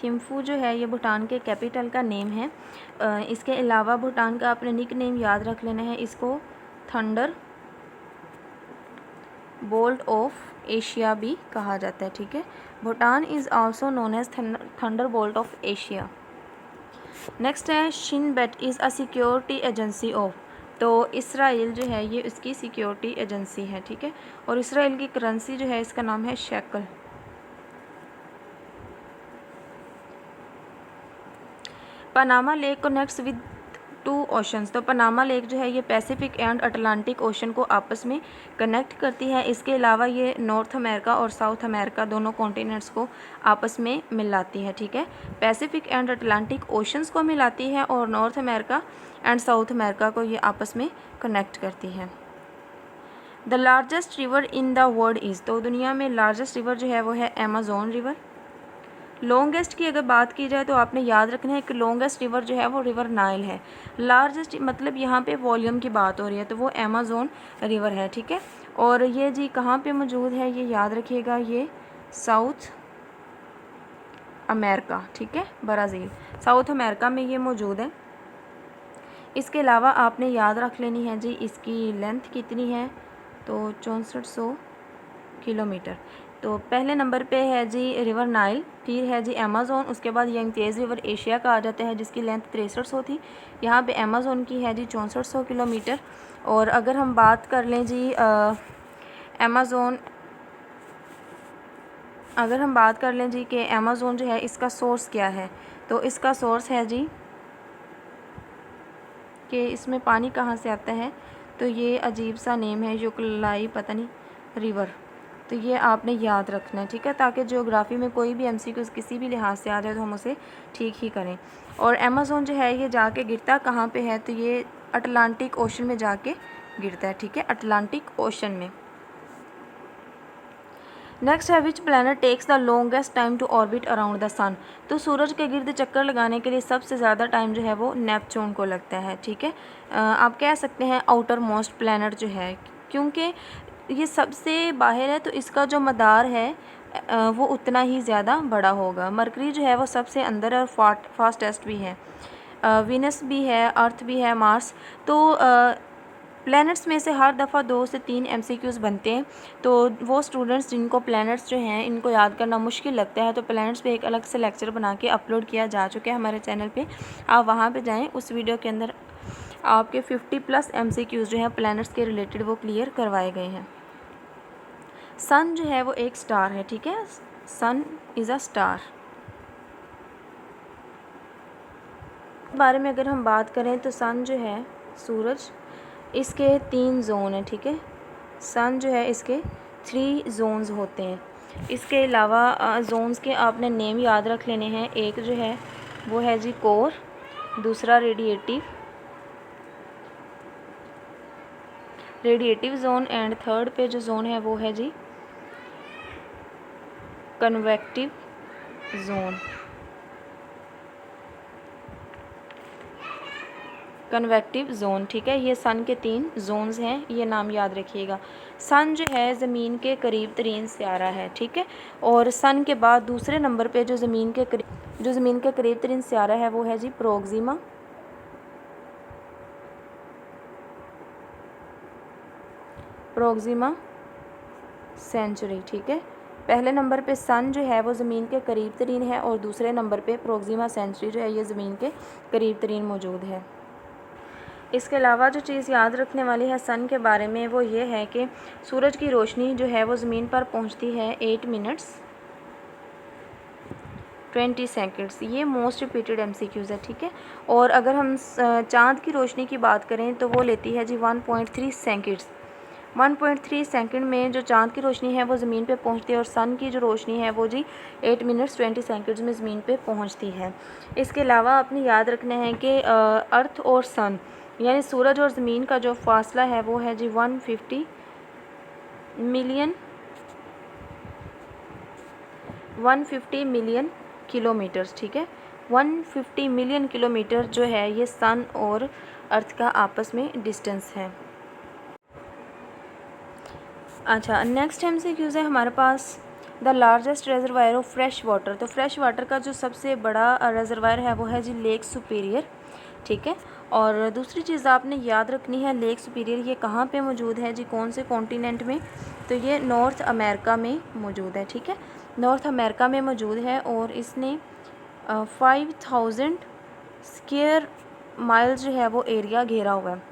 थिम्फू जो है ये भूटान के कैपिटल का नेम है। इसके अलावा भूटान का अपने निक नेम याद रख लेना है, इसको थंडर बोल्ट ऑफ एशिया भी कहा जाता है, ठीक है। Bhutan is also known as thunderbolt of Asia. Next है Shin Bet is a security agency of. तो इसराइल जो है ये इसकी सिक्योरिटी एजेंसी है, ठीक है। और इसराइल की करेंसी जो है इसका नाम है shackle. Panama lake connects with two oceans. तो पनामा लेक जो है ये पैसिफिक एंड अटलांटिक ओशन को आपस में कनेक्ट करती है। इसके अलावा ये नॉर्थ अमेरिका और साउथ अमेरिका दोनों कॉन्टिनेंट्स को आपस में मिलाती है, ठीक है। पैसिफिक एंड अटलांटिक ओशंस को मिलाती है और north America and south America को ये आपस में कनेक्ट करती है। The largest river in the world is, तो दुनिया में लार्जेस्ट रिवर जो है वो है अमेज़न रिवर। लॉन्गेस्ट की अगर बात की जाए तो आपने याद रखना है कि लॉन्गेस्ट रिवर जो है वो रिवर नाइल है। लार्जेस्ट मतलब यहाँ पे वॉल्यूम की बात हो रही है तो वो अमेज़न रिवर है, ठीक है। और ये जी कहाँ पे मौजूद है ये याद रखिएगा, ये साउथ अमेरिका, ठीक है, ब्राज़ील, साउथ अमेरिका में ये मौजूद है। इसके अलावा आपने याद रख लेनी है जी इसकी लेंथ कितनी है, तो 6400 किलोमीटर। तो पहले नंबर पे है जी रिवर नाइल, फिर है जी अमेज़न, उसके बाद यंगतीज़ रिवर एशिया का आ जाता है जिसकी लेंथ 6300 थी। यहाँ पे अमेज़न की है जी 6400 किलोमीटर। और अगर हम बात कर लें जी अमेज़न, अगर हम बात कर लें जी कि अमेज़न जो है इसका सोर्स क्या है, तो इसका सोर्स है जी कि इसमें पानी कहाँ से आता है, तो ये अजीब सा नेम है युकलाई पता नहीं रिवर, तो ये आपने याद रखना है, ठीक है, ताकि ज्योग्राफी में कोई भी एमसीक्यू किसी भी लिहाज से आ जाए तो हम उसे ठीक ही करें। और अमेज़न जो है ये जाके गिरता कहाँ पे है, तो ये अटलांटिक ओशन में जाके गिरता है, ठीक है, अटलांटिक ओशन में। नेक्स्ट है which planet takes the longest time to orbit around the sun, तो सूरज के गिर्द चक्कर लगाने के लिए सबसे ज़्यादा टाइम जो है वो नेपच्यून को लगता है, ठीक है। आप कह सकते हैं आउटर मोस्ट प्लानट जो है, क्योंकि ये सबसे बाहर है तो इसका जो मदार है वो उतना ही ज़्यादा बड़ा होगा। मरकरी जो है वो सबसे अंदर है और फास्टेस्ट भी है। वीनस भी है, अर्थ भी है, मार्स। तो प्लैनेट्स में से हर दफ़ा 2 से 3 एमसीक्यूज़ बनते हैं। तो वो स्टूडेंट्स जिनको प्लैनेट्स जो हैं इनको याद करना मुश्किल लगता है तो प्लैनेट्स पे एक अलग से लेक्चर बना के अपलोड किया जा चुका है हमारे चैनल पे, आप वहाँ पे जाएं। उस वीडियो के अंदर आपके 50+ एमसीक्यूज़ जो हैं प्लैनेट्स के रिलेटेड वो क्लियर करवाए गए हैं। सन जो है वो एक स्टार है, ठीक है, सन इज़ अ स्टार। बारे में अगर हम बात करें तो सन जो है सूरज, इसके 3 जोन हैं, ठीक है, सन जो है इसके 3 जोन्स होते हैं। इसके अलावा जोन्स के आपने नेम याद रख लेने हैं। एक जो है वो है जी कोर, दूसरा रेडिएटिव जोन एंड थर्ड पे जो जोन है वो है जी कन्वेक्टिव जोन। कन्वेक्टिव जोन, ठीक है, ये सन के 3 जोन्स हैं, ये नाम याद रखिएगा। सन जो है ज़मीन के करीब तरीन सियारा है, ठीक है, और सन के बाद दूसरे नंबर पे जो ज़मीन के करीब तरीन सियारा है वो है जी प्रोक्सिमा सेंचुरी, ठीक है। पहले नंबर पे सन जो है वो ज़मीन के करीब तरीन है और दूसरे नंबर पे प्रोक्सिमा सेंचुरी जो है ये ज़मीन के करीब तरीन मौजूद है। इसके अलावा जो चीज़ याद रखने वाली है सन के बारे में वो ये है कि सूरज की रोशनी जो है वो ज़मीन पर पहुंचती है 8 मिनट्स 20 सेकंड्स। ये मोस्ट रिपीटेड एमसीक्यूज़ है, ठीक है। और अगर हम चाँद की रोशनी की बात करें तो वो लेती है जी 1.3 सेकंड्स। 1.3 सेकंड में जो चाँद की रोशनी है वो ज़मीन पे पहुंचती है और सन की जो रोशनी है वो जी 8 मिनट्स 20 सेकंड्स में ज़मीन पे पहुंचती है। इसके अलावा आपने याद रखना है कि अर्थ और सन यानी सूरज और ज़मीन का जो फासला है वो है जी 150 मिलियन किलोमीटर्स, ठीक है। 150 मिलियन किलोमीटर जो है ये सन और अर्थ का आपस में डिस्टेंस है। अच्छा, नेक्स्ट एमसीक्यूज़ है हमारे पास the largest reservoir of fresh water. तो फ्रेश वाटर का जो सबसे बड़ा रेजरवायर है वो है जी लेक सुपीरियर, ठीक है। और दूसरी चीज़ आपने याद रखनी है लेक सुपीरियर ये कहाँ पे मौजूद है जी, कौन से कॉन्टिनेंट में, तो ये नॉर्थ अमेरिका में मौजूद है, ठीक है, नॉर्थ अमेरिका में मौजूद है। और इसने 5000 स्क्वायर माइल्स जो है वो एरिया घेरा हुआ है।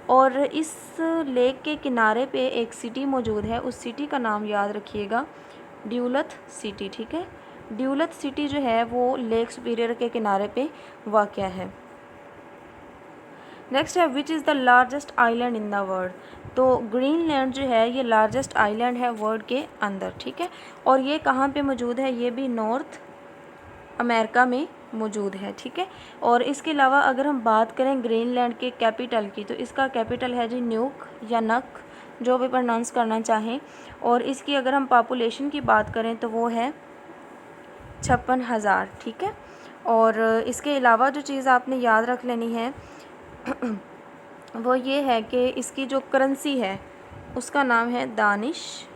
और इस लेक के किनारे पे एक सिटी मौजूद है, उस सिटी का नाम याद रखिएगा ड्यूलथ सिटी, ठीक है। ड्यूलथ सिटी जो है वो लेक सुपीरियर के किनारे पे वाक़या है। नेक्स्ट है which is the largest island in the world. तो ग्रीनलैंड जो है ये लार्जेस्ट आइलैंड है वर्ल्ड के अंदर, ठीक है। और ये कहाँ पे मौजूद है, ये भी नॉर्थ अमेरिका में मौजूद है, ठीक है। और इसके अलावा अगर हम बात करें ग्रीनलैंड के कैपिटल की, तो इसका कैपिटल है जी न्यूक या नक, जो भी प्रोनाउंस करना चाहें। और इसकी अगर हम पॉपुलेशन की बात करें तो वो है 56,000, ठीक है। और इसके अलावा जो चीज़ आपने याद रख लेनी है वो ये है कि इसकी जो करेंसी है उसका नाम है दानिश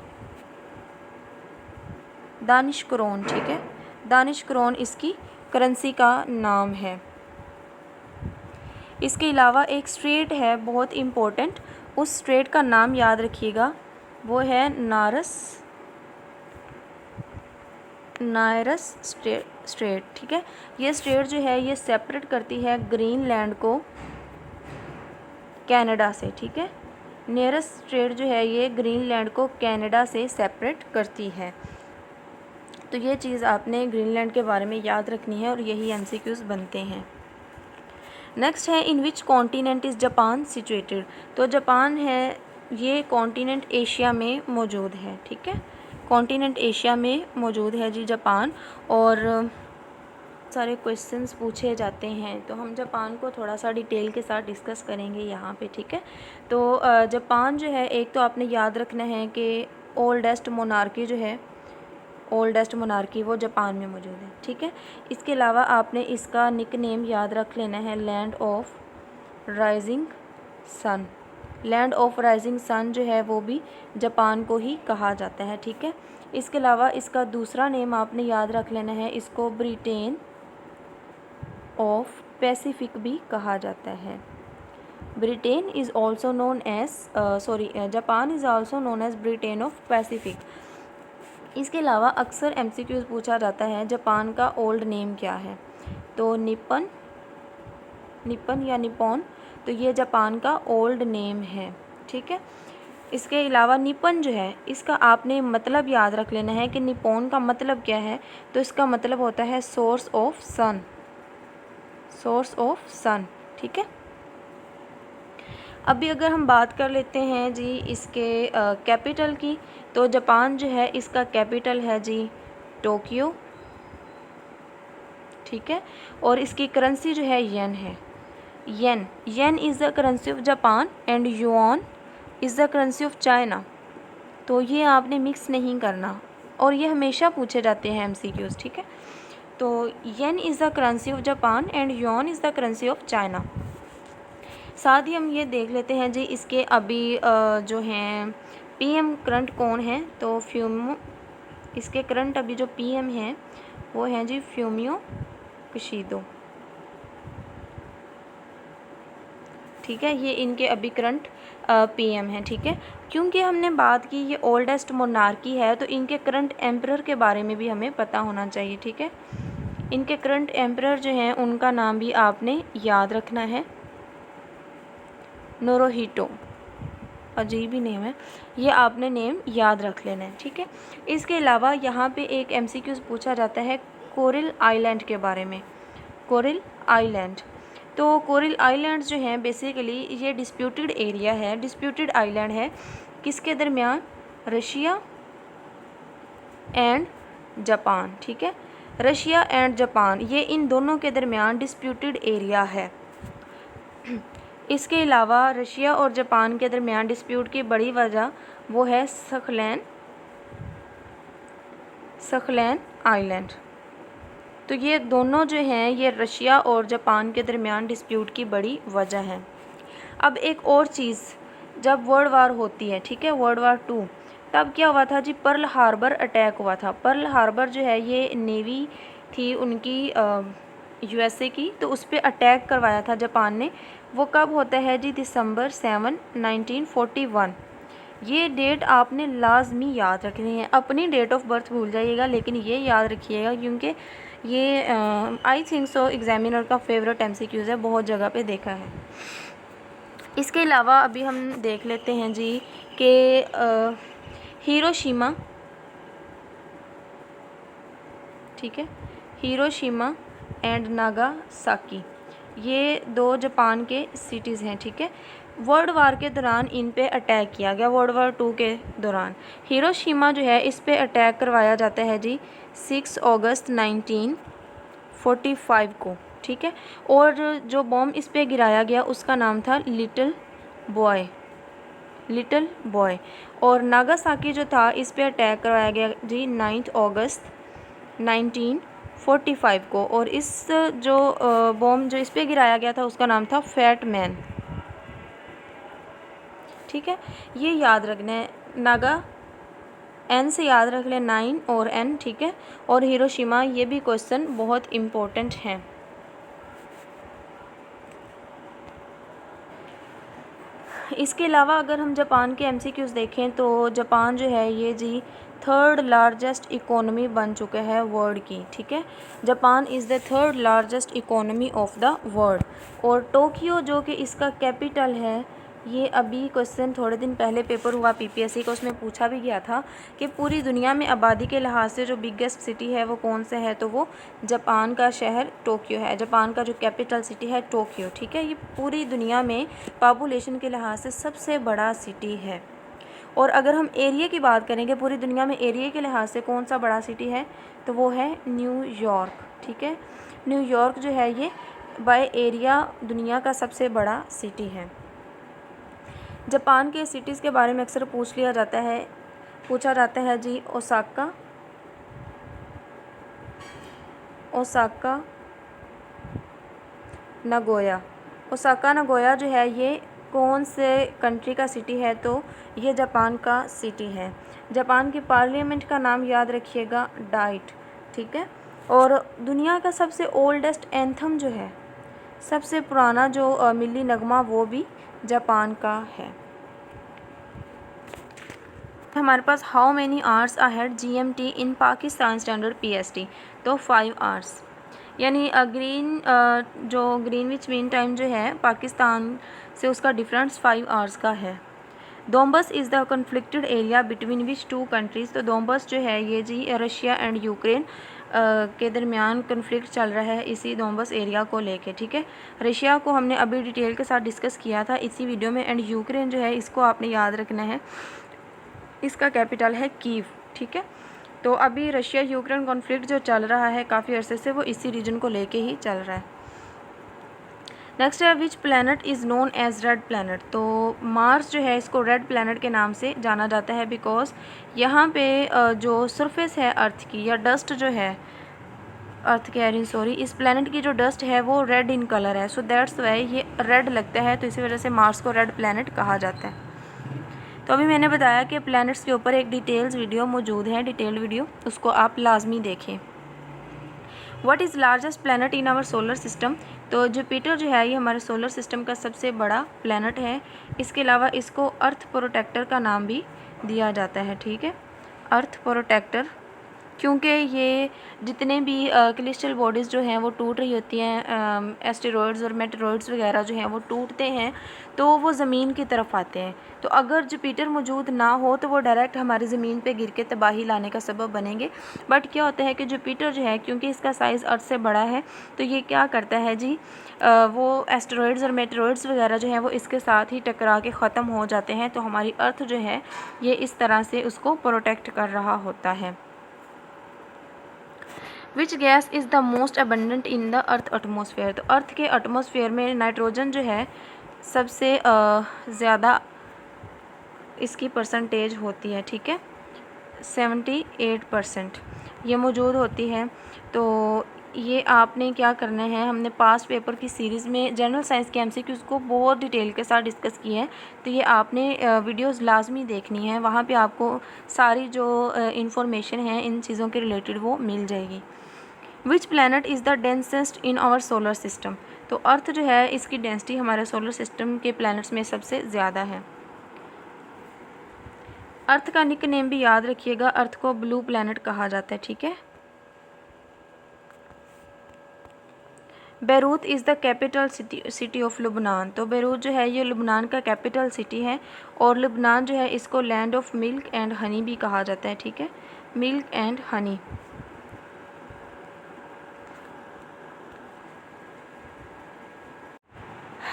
क्रोन, ठीक है। दानिश क्रोन इसकी करेंसी का नाम है। इसके अलावा एक स्ट्रेट है बहुत इम्पोर्टेंट, उस स्ट्रेट का नाम याद रखिएगा, वो है नायरस स्ट्रेट, ठीक है। ये स्ट्रेट जो है ये सेपरेट करती है ग्रीनलैंड को कनाडा से, ठीक है। नियरेस्ट स्ट्रेट जो है ये ग्रीनलैंड को कनाडा से सेपरेट करती है। तो ये चीज़ आपने ग्रीनलैंड के बारे में याद रखनी है और यही MCQs बनते हैं। नेक्स्ट है in which continent is Japan situated. तो जापान है ये कॉन्टिनेंट एशिया में मौजूद है, ठीक है। कॉन्टिनेंट एशिया में मौजूद है जी जापान। और सारे क्वेश्चंस पूछे जाते हैं तो हम जापान को थोड़ा सा डिटेल के साथ डिस्कस करेंगे यहाँ पे, ठीक है। तो जापान जो है एक तो आपने याद रखना है कि ओल्डेस्ट मोनार्की जो है, ओल्डेस्ट मोनार्की वो जापान में मौजूद है, ठीक है। इसके अलावा आपने इसका निकनेम याद रख लेना है land of rising sun. Land of rising sun जो है वो भी जापान को ही कहा जाता है, ठीक है। इसके अलावा इसका दूसरा नेम आपने याद रख लेना है, इसको ब्रिटेन ऑफ पैसिफिक भी कहा जाता है। Britain is also known as Japan is also known as Britain of Pacific. इसके अलावा अक्सर MCQs पूछा जाता है जापान का ओल्ड नेम क्या है, तो निपन या निपॉन, तो ये जापान का ओल्ड नेम है, ठीक है। इसके अलावा निपन जो है इसका आपने मतलब याद रख लेना है कि निपॉन का मतलब क्या है, तो इसका मतलब होता है सोर्स ऑफ सन, ठीक है। अभी अगर हम बात कर लेते हैं जी इसके कैपिटल की, तो जापान जो है इसका कैपिटल है जी टोक्यो, ठीक है। और इसकी करेंसी जो है येन है। Yen is the currency of Japan and yuan is the currency of China. तो ये आपने मिक्स नहीं करना और ये हमेशा पूछे जाते हैं MCQs, ठीक है। तो yen is the currency of Japan and yuan is the currency of China. साथ ही हम ये देख लेते हैं जी इसके अभी जो हैं PM करंट कौन है, तो इसके करंट अभी जो PM हैं वो हैं जी फ्यूमियो किशिदो, ठीक है। ये इनके अभी करंट PM हैं, ठीक है। क्योंकि हमने बात की ये ओल्डेस्ट मोनार्की है तो इनके करंट एम्परर के बारे में भी हमें पता होना चाहिए, ठीक है। इनके करंट एम्परर जो हैं उनका नाम भी आपने याद रखना है, नोरोहिटो, अजीब ही नेम है, ये आपने नेम याद रख लेना है, ठीक है। इसके अलावा यहाँ पे एक MCQs पूछा जाता है कोरल आइलैंड के बारे में। कोरल आइलैंड, तो कोरल आइलैंड्स जो हैं बेसिकली ये डिस्प्यूटेड एरिया है, डिस्प्यूटेड आइलैंड है, किसके दरमियान, रशिया एंड जापान, ठीक है। रशिया एंड जापान ये इन दोनों के दरमियान डिस्प्यूटेड एरिया है। इसके अलावा रशिया और जापान के दरमियान डिस्प्यूट की बड़ी वजह वो है सखलैन आइलैंड। तो ये दोनों जो हैं ये रशिया और जापान के दरमियान डिस्प्यूट की बड़ी वजह है। अब एक और चीज़, जब वर्ल्ड वार होती है, ठीक है, World War II, तब क्या हुआ था जी, पर्ल हार्बर अटैक हुआ था। पर्ल हार्बर जो है ये नेवी थी उनकी USA की, तो उस पर अटैक करवाया था जापान ने। वो कब होता है जी, December 7, 1941। ये डेट आपने लाजमी याद रखनी है। अपनी डेट ऑफ बर्थ भूल जाइएगा लेकिन ये याद रखिएगा क्योंकि ये आई थिंक सो एग्जामिनर का फेवरेट MCQs है, बहुत जगह पे देखा है। इसके अलावा अभी हम देख लेते हैं जी कि हिरोशिमा, ठीक है, हिरोशिमा एंड नागासाकी, ये 2 जापान के सिटीज़ हैं, ठीक है। वर्ल्ड वार के दौरान इन पे अटैक किया गया, वर्ल्ड वार 2 के दौरान। हिरोशिमा जो है इस पे अटैक करवाया जाता है जी 6 अगस्त 1945 को, ठीक है। और जो बॉम्ब इस पे गिराया गया उसका नाम था लिटिल बॉय। और नागासाकी जो था इस पे अटैक करवाया गया जी 9 अगस्त 1945 को। और इस जो बॉम्ब जो इस पे गिराया गया था उसका नाम था फैट मैन, ठीक है। ये याद रखना है, नागा एन से याद रख लें 9 और एन, ठीक है। और हिरोशिमा, ये भी क्वेश्चन बहुत इम्पोर्टेंट हैं। इसके अलावा अगर हम जापान के एमसीक्यूज़ देखें तो जापान जो है ये जी 3rd लार्जेस्ट इकोनॉमी बन चुका है वर्ल्ड की, ठीक है। Japan is the 3rd largest economy of the world. और टोक्यो जो कि इसका कैपिटल है, ये अभी क्वेश्चन थोड़े दिन पहले पेपर हुआ पीपीएससी का, उसमें पूछा भी गया था कि पूरी दुनिया में आबादी के लिहाज से जो बिगेस्ट सिटी है वो कौन सा है, तो वो जापान का शहर टोक्यो है। जापान का जो कैपिटल सिटी है टोक्यो, ठीक है। ये पूरी दुनिया में पॉपुलेशन के लिहाज से सबसे बड़ा सिटी है। और अगर हम एरिया की बात करेंगे, पूरी दुनिया में एरिया के लिहाज से कौन सा बड़ा सिटी है, तो वो है न्यूयॉर्क, ठीक है। न्यूयॉर्क जो है ये बाय एरिया दुनिया का सबसे बड़ा सिटी है। जापान के सिटीज़ के बारे में अक्सर पूछा जाता है जी ओसाका, नागोया। ओसाका नागोया जो है ये कौन से कंट्री का सिटी है, तो ये जापान का सिटी है। जापान की पार्लियामेंट का नाम याद रखिएगा डाइट, ठीक है। और दुनिया का सबसे ओल्डेस्ट एंथम जो है, सबसे पुराना जो मिली नगमा, वो भी जापान का है। हमारे पास how many hours ahead GMT in Pakistan standard PST, तो 5 आवर्स। यानी जो ग्रीनविच मीन टाइम जो है पाकिस्तान से उसका डिफरेंस 5 आवर्स का है। Donbas is the conflicted area between which 2 countries, तो दोम्बस जो है ये जी रशिया एंड यूक्रेन के दरमियान कन्फ्लिक्ट चल रहा है इसी दोम्बस एरिया को लेके, ठीक है। रशिया को हमने अभी डिटेल के साथ डिस्कस किया था इसी वीडियो में। एंड यूक्रेन जो है इसको आपने याद रखना है, इसका कैपिटल है कीव, ठीक है। तो अभी रशिया यूक्रेन कॉन्फ्लिक्ट जो चल रहा है काफ़ी अरसे से, वो इसी रीजन को लेके ही चल रहा है। नेक्स्ट है which planet is known as red planet, तो मार्स जो है इसको रेड प्लैनेट के नाम से जाना जाता है बिकॉज यहाँ पे जो सरफेस है अर्थ की, या डस्ट जो है इस प्लैनेट की जो डस्ट है वो रेड इन कलर है, सो दैट्स वाई ये रेड लगता है, तो इसी वजह से मार्स को रेड प्लैनेट कहा जाता है। तो अभी मैंने बताया कि प्लैनेट्स के ऊपर एक डिटेल्स वीडियो मौजूद है, डिटेल्ड वीडियो, उसको आप लाजमी देखें। What is largest planet in our solar system, तो जुपिटर जो है ये हमारे सोलर सिस्टम का सबसे बड़ा प्लैनेट है। इसके अलावा इसको अर्थ प्रोटेक्टर का नाम भी दिया जाता है, ठीक है, अर्थ प्रोटेक्टर, क्योंकि ये जितने भी कैलेस्ट्रियल बॉडीज़ जो हैं वो टूट रही होती हैं, एस्टेरॉयड्स और मेटेरॉयड्स वगैरह जो हैं वो टूटते हैं तो वो ज़मीन की तरफ आते हैं। तो अगर जुपिटर मौजूद ना हो तो वो डायरेक्ट हमारी ज़मीन पे गिर के तबाही लाने का सबब बनेंगे। बट क्या होता है कि जुपिटर जो है, क्योंकि इसका साइज़ अर्थ से बड़ा है, तो ये क्या करता है जी, वो एस्टेरॉयड्स और मेटेरॉयड्स वगैरह जो हैं वो इसके साथ ही टकरा के ख़त्म हो जाते हैं। तो हमारी अर्थ जो है ये इस तरह से उसको प्रोटेक्ट कर रहा होता है। Which gas is the most abundant in the earth atmosphere, तो अर्थ के एटमोसफेयर में नाइट्रोजन जो है सबसे ज़्यादा इसकी परसेंटेज होती है, ठीक है, 78% ये मौजूद होती है। तो ये आपने क्या करना है, हमने पास्ट पेपर की सीरीज़ में जनरल साइंस के एमसीक्यूज़ को बहुत डिटेल के साथ डिस्कस किए हैं, तो ये आपने वीडियोस लाजमी देखनी है, वहाँ पे आपको सारी जो इंफॉर्मेशन है इन चीज़ों के रिलेटेड वो मिल जाएगी। Which planet is the densest in our solar system, तो अर्थ जो है इसकी डेंसिटी हमारे सोलर सिस्टम के प्लैनेट्स में सबसे ज़्यादा है। अर्थ का निक नेम भी याद रखिएगा, अर्थ को ब्लू प्लैनेट कहा जाता है, ठीक है। Beirut is the capital city of Lubnan, तो बेरूत जो है ये लुबनान का कैपिटल सिटी है। और लुबनान जो है इसको land of milk and honey भी कहा जाता है, ठीक है, मिल्क एंड हनी।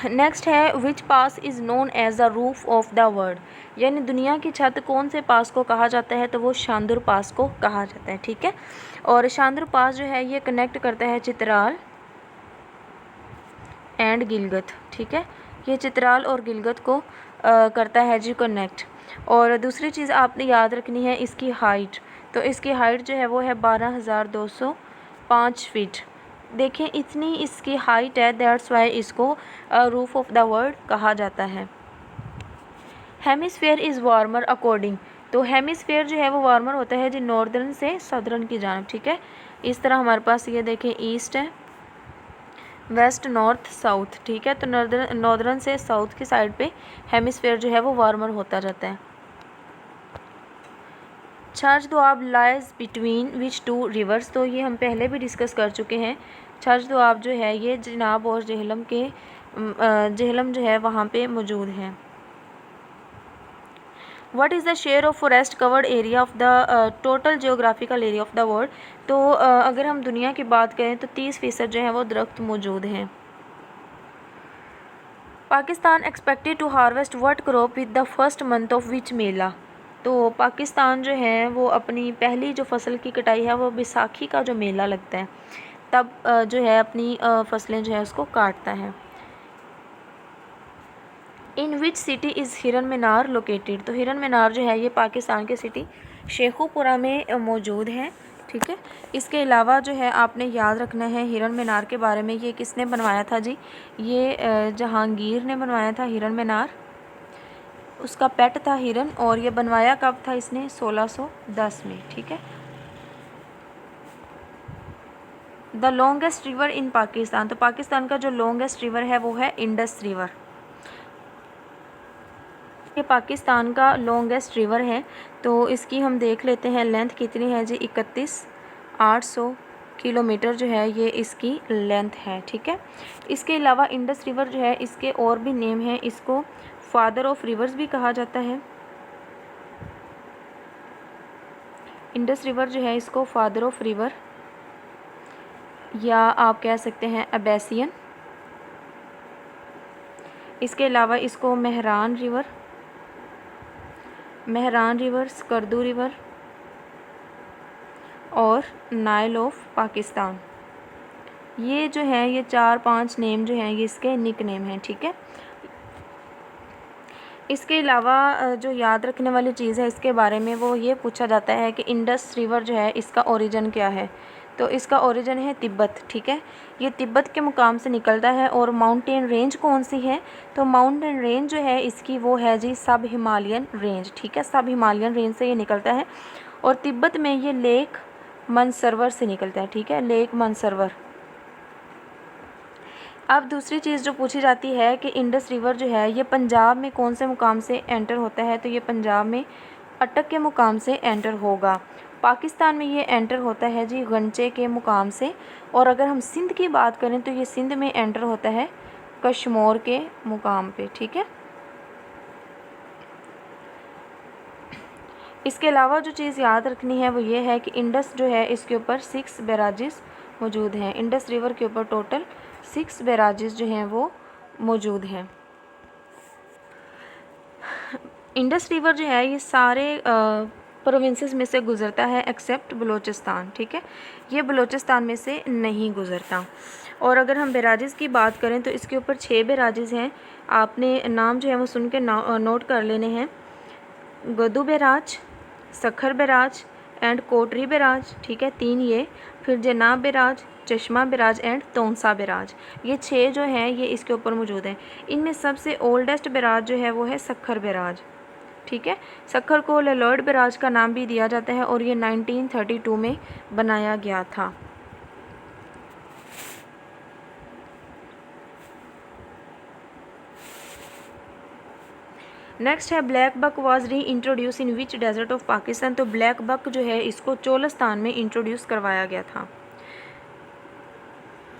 नेक्स्ट है which pass is known as the roof of the world, यानी दुनिया की छत कौन से पास को कहा जाता है, तो वो शांदुर पास को कहा जाता है। ठीक है, और शांदुर पास जो है ये कनेक्ट करता है चित्राल एंड गिलगित। ठीक है, ये चित्राल और गिलगित को करता है जी कनेक्ट। और दूसरी चीज़ आपने याद रखनी है इसकी हाइट, तो इसकी हाइट जो है वो है 12,205 फीट। देखें इतनी इसकी हाइट है, दैट्स वाई इसको रूफ ऑफ द वर्ल्ड कहा जाता है। हेमिस्फेयर इज़ वार्मर अकॉर्डिंग, तो हेमिस्फेयर जो है वो वार्मर होता है जी नॉर्दर्न से सदर्न की जानब। ठीक है, इस तरह हमारे पास ये देखें ईस्ट है, वेस्ट, नॉर्थ, साउथ। ठीक है, तो नॉर्दर्न से साउथ की साइड पे हेमिस्फेयर जो है वो वार्मर होता जाता है। Chach Doab lies between which two rivers, तो ये हम पहले भी डिस्कस कर चुके हैं। छाछ दोआब जो है ये जिनाब और जहलम के जहलम जो है वहाँ पे मौजूद है। What is the share of forest covered area of the total geographical area of the world, तो अगर हम दुनिया की बात करें तो 30% जो है वो दरख्त मौजूद हैं। Pakistan expected to harvest what crop with the first month of which मेला, तो पाकिस्तान जो है वो अपनी पहली जो फसल की कटाई है वो बैसाखी का जो मेला लगता है तब जो है अपनी फसलें जो है उसको काटता है। इन विच सिटी इज़ हिरन मीनार लोकेटेड, तो हिरन मीनार जो है ये पाकिस्तान के सिटी शेखुपुरा में मौजूद है। ठीक है, इसके अलावा जो है आपने याद रखना है हिरन मीनार के बारे में, ये किसने बनवाया था जी, ये जहांगीर ने बनवाया था हिरन मीनार। उसका पेट था हिरन, और ये बनवाया कब था इसने, 1610 में। ठीक है, the longest river in Pakistan, तो पाकिस्तान का जो लॉन्गेस्ट रिवर है वो है इंडस रिवर। ये पाकिस्तान का लॉन्गेस्ट रिवर है, तो इसकी हम देख लेते हैं लेंथ कितनी है जी, 31,800 किलोमीटर जो है ये इसकी लेंथ है। ठीक है, इसके अलावा इंडस रिवर जो है इसके और भी नेम है, इसको फादर ऑफ रिवर्स भी कहा जाता है। इंडस रिवर जो है इसको फादर ऑफ रिवर, या आप कह सकते हैं अबैसियन। इसके अलावा इसको मेहरान रिवर, स्कर्दू रिवर और नाइल ऑफ पाकिस्तान, ये जो है ये 4-5 नेम जो हैं ये इसके निक नेम हैं। ठीक है, इसके अलावा जो याद रखने वाली चीज़ है इसके बारे में वो ये पूछा जाता है कि इंडस रिवर जो है इसका ओरिजिन क्या है, तो इसका ओरिजिन है तिब्बत। ठीक है, ये तिब्बत के मुकाम से निकलता है। और माउंटेन रेंज कौन सी है, तो माउंटेन रेंज जो है इसकी वो है जी सब हिमालयन रेंज। ठीक है, सब हिमालयन रेंज से ये निकलता है, और तिब्बत में ये लेक मनसरोवर से निकलता है। ठीक है, लेक मनसरोवर। अब दूसरी चीज़ जो पूछी जाती है कि इंडस रिवर जो है ये पंजाब में कौन से मुकाम से एंटर होता है, तो ये पंजाब में अटक के मुकाम से एंटर होगा। पाकिस्तान में ये एंटर होता है जी गंचे के मुकाम से। और अगर हम सिंध की बात करें तो ये सिंध में एंटर होता है कश्मोर के मुकाम पे। ठीक है, इसके अलावा जो चीज़ याद रखनी है वो ये है कि इंडस जो है इसके ऊपर 6 बैराजेस मौजूद हैं। इंडस रिवर के ऊपर टोटल 6 बैराजेस जो हैं वो मौजूद हैं। इंडस रिवर जो है ये सारे प्रोविंसेस में से गुज़रता है एक्सेप्ट बलूचिस्तान। ठीक है, ये बलूचिस्तान में से नहीं गुज़रता। और अगर हम बैराजेस की बात करें तो इसके ऊपर 6 बैराजेस हैं। आपने नाम जो है वो सुन के नोट कर लेने हैं, Guddu barrage, Sukkur barrage and Kotri barrage. ठीक है, 3 ये, फिर जनाब बैराज, चश्मा बैराज एंड तोनसा बैराज, ये 6 जो हैं ये इसके ऊपर मौजूद हैं। इनमें सबसे ओल्डेस्ट बैराज जो है वो है सखर बैराज। ठीक है, सखर को ललॉर्ड बैराज का नाम भी दिया जाता है और ये 1932 में बनाया गया था। नेक्स्ट है black buck was re introduce in which desert of Pakistan, तो ब्लैक बक जो है इसको चोलिस्तान में इंट्रोड्यूस करवाया गया था।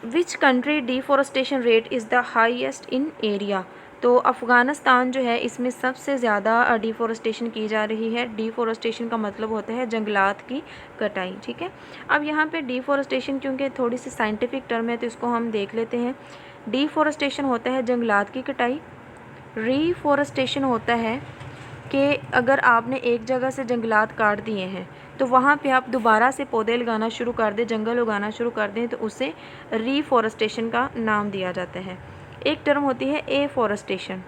Which country deforestation rate is the highest in area, तो तो अफ़गानिस्तान जो है इसमें सबसे ज़्यादा डिफ़ॉरेस्टेशन की जा रही है। डिफ़ॉरेस्टेशन का मतलब होता है जंगलात की कटाई, ठीक है। अब यहाँ पे डिफ़ॉरेस्टेशन क्योंकि थोड़ी सी साइंटिफिक टर्म है तो इसको हम देख लेते हैं। डिफ़ॉरेस्टेशन होता है जंगलात की कटाई। रीफॉरेस्टेशन होता है कि अगर आपने एक जगह से जंगलात काट दिए हैं तो वहाँ पे आप दोबारा से पौधे लगाना शुरू कर दें, जंगल उगाना शुरू कर दें, तो उसे रीफॉरेस्टेशन का नाम दिया जाता है। एक टर्म होती है एफॉरेस्टेशन।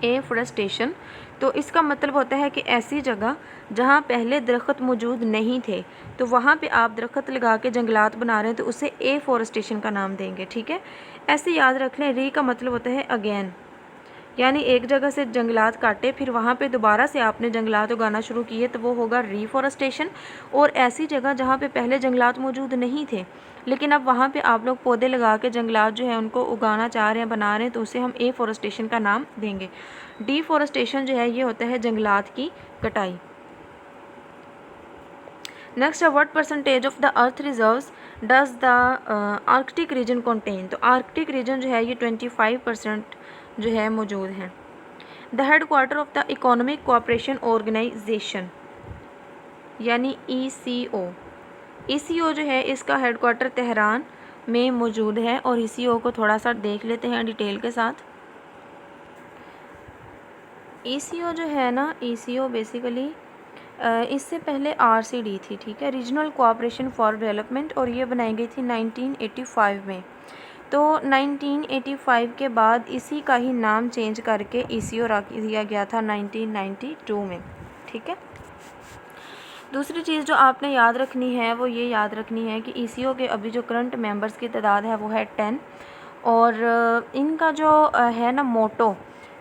एफॉरेस्टेशन तो इसका मतलब होता है कि ऐसी जगह जहाँ पहले दरख्त मौजूद नहीं थे तो वहाँ पे आप दरख्त लगा के जंगलात बना रहे हैं तो उसे एफॉरेस्टेशन का नाम देंगे, ठीक है। ऐसे याद रख लें, री का मतलब होता है अगेन, यानी एक जगह से जंगलात काटे फिर वहाँ पे दोबारा से आपने जंगलात उगाना शुरू किए तो वो होगा रीफॉरेस्टेशन। और ऐसी जगह जहाँ पे पहले जंगलात मौजूद नहीं थे लेकिन अब वहाँ पे आप लोग पौधे लगा के जंगलात जो है उनको उगाना चाह रहे हैं, बना रहे हैं, तो उसे हम एफॉरेस्टेशन का नाम देंगे। डिफॉरेस्टेशन जो है ये होता है जंगलात की कटाई। नेक्स्ट है what percentage of the earth reserves does the arctic region contain. तो आर्कटिक रीजन जो है ये 25% जो है मौजूद हैं। The head quarter of the economic cooperation organization यानी ECO। ECO जो है इसका हेड क्वार्टर तेहरान में मौजूद है और ECO को थोड़ा सा देख लेते हैं डिटेल के साथ। ECO जो है ना, ECO बेसिकली इससे पहले RCD थी, ठीक है, रीजनल कोऑपरेशन फॉर डेवलपमेंट, और ये बनाई गई थी 1985 में। तो 1985 के बाद इसी का ही नाम चेंज करके ECO रख दिया गया था 1992 में, ठीक है। दूसरी चीज़ जो आपने याद रखनी है वो ये याद रखनी है कि ECO के अभी जो करंट मेंबर्स की तादाद है वो है 10, और इनका जो है ना मोटो,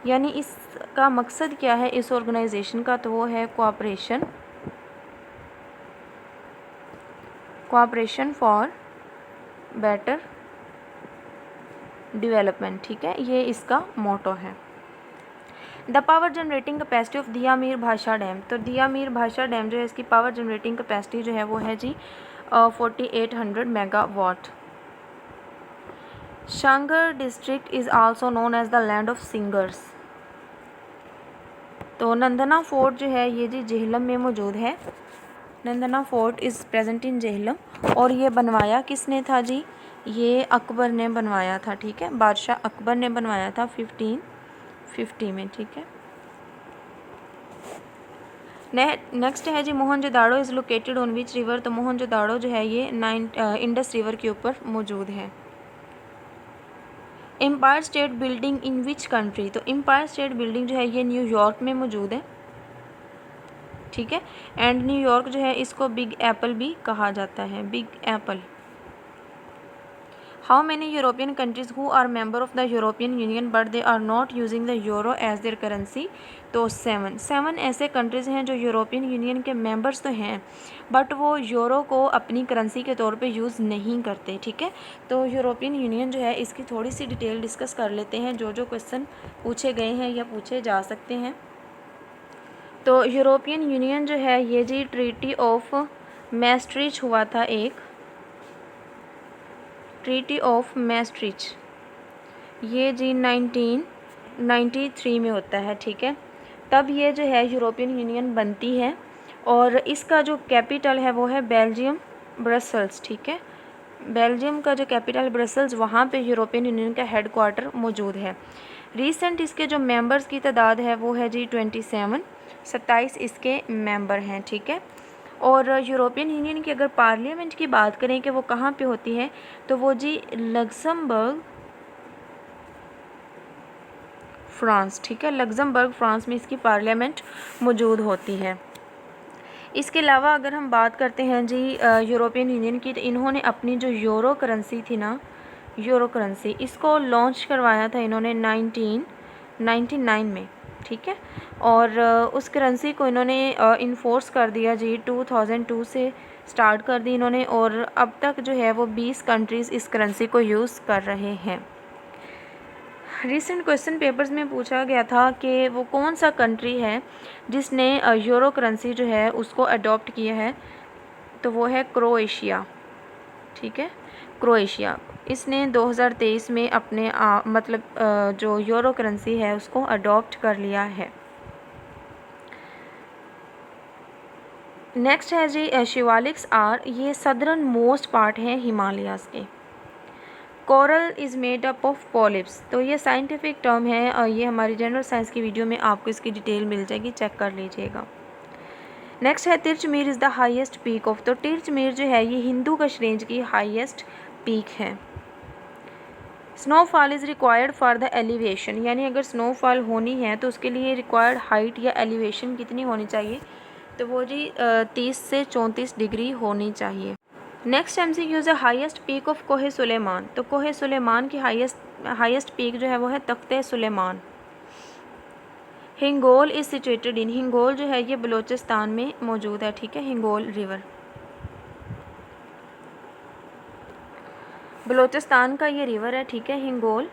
यानी इसका मकसद क्या है इस ऑर्गेनाइजेशन का, तो वो है कोऑपरेशन फॉर बेटर डेवलपमेंट, ठीक है, ये इसका मोटो है। The power generating capacity of दिया मीर भाषा डैम। तो दिया मीर भाषा डैम जो है इसकी पावर जनरेटिंग कैपेसिटी जो है वो है जी 4800 megawatt. Sanghar district is also known as the land of singers. तो नंदना फोर्ट जो है ये जी जेहलम में मौजूद है। Nandana fort is present in Jhelum, और ये बनवाया किसने था जी, ये अकबर ने बनवाया था, ठीक है, बादशाह अकबर ने बनवाया था 1550 में, ठीक है। नेक्स्ट है जी Mohenjodaro is located on which river. तो मोहनजोदाड़ो जो है ये इंडस रिवर के ऊपर मौजूद है। Empire state building in which country. तो एम्पायर स्टेट बिल्डिंग जो है ये न्यूयॉर्क में मौजूद है, ठीक है। एंड न्यूयॉर्क जो है इसको बिग एप्पल भी कहा जाता है, big apple. How many European countries who are member of the European union but they are not using the euro as their currency. तो 7 ऐसे कंट्रीज़ हैं जो यूरोपियन यूनियन के मेंबर्स तो हैं बट वो यूरो को अपनी करेंसी के तौर पे यूज़ नहीं करते, ठीक है। तो यूरोपियन यूनियन जो है इसकी थोड़ी सी डिटेल डिस्कस कर लेते हैं, जो क्वेश्चन पूछे गए हैं या पूछे जा सकते हैं। तो यूरोपियन यूनियन जो है ये जी ट्रीटी ऑफ मैस्ट्रिच हुआ था, एक ट्रीटी ऑफ मैस्ट्रिच, ये जी 1993 में होता है, ठीक है। तब ये जो है यूरोपियन यूनियन बनती है और इसका जो कैपिटल है वो है बेल्जियम ब्रसल्स, ठीक है। बेल्जियम का जो कैपिटल ब्रसल्स, वहाँ पे यूरोपियन यूनियन का हेड क्वार्टर मौजूद है। रीसेंट इसके जो मेंबर्स की तादाद है वो है जी 27 इसके मेंबर हैं, ठीक है। और यूरोपियन यूनियन की अगर पार्लियामेंट की बात करें कि वो कहाँ पे होती है, तो वो जी लग्जमबर्ग फ्रांस, ठीक है, लग्जमबर्ग फ्रांस में इसकी पार्लियामेंट मौजूद होती है। इसके अलावा अगर हम बात करते हैं जी यूरोपियन यूनियन की, तो इन्होंने अपनी जो यूरो करेंसी थी ना, यूरो करेंसी, इसको लॉन्च करवाया था इन्होंने 1999 में, ठीक है। और उस करेंसी को इन्होंने इन्फोर्स कर दिया जी 2002 से स्टार्ट कर दी इन्होंने, और अब तक जो है वो 20 कंट्रीज़ इस करेंसी को यूज़ कर रहे हैं। रिसेंट क्वेश्चन पेपर्स में पूछा गया था कि वो कौन सा कंट्री है जिसने यूरो करेंसी जो है उसको अडॉप्ट किया है, तो वो है क्रोएशिया। ठीक है, क्रोएशिया। इसने 2023 में अपने जो यूरो करेंसी है उसको अडॉप्ट कर लिया है। नेक्स्ट है जी शिवालिक्स आर, ये सदर्न मोस्ट पार्ट है हिमालयाज़ के। Coral is made up of polyps, तो ये साइंटिफिक टर्म है और ये हमारी जनरल साइंस की वीडियो में आपको इसकी डिटेल मिल जाएगी, चेक कर लीजिएगा। नेक्स्ट है Tirich Mir is the highest peak of, तो तिरचमीर जो है ये हिंदू कश रेंज की हाईएस्ट पीक है। Snowfall is required for the elevation, यानी अगर स्नोफॉल होनी है तो उसके लिए रिक्वायर्ड हाइट या एलिवेशन कितनी होनी चाहिए, तो वो जी 30 से 34 डिग्री होनी चाहिए। नेक्स्ट MCQ है हाईएस्ट पीक ऑफ कोहे सुलेमान, तो कोहे सुलेमान की हाईएस्ट पीक जो है वो है Takhte Sulaiman. Hingol is situated in, Hingol जो है ये बलूचिस्तान में मौजूद है, ठीक है, हिंगोल रिवर बलूचिस्तान का ये रिवर है, ठीक है, हिंगोल।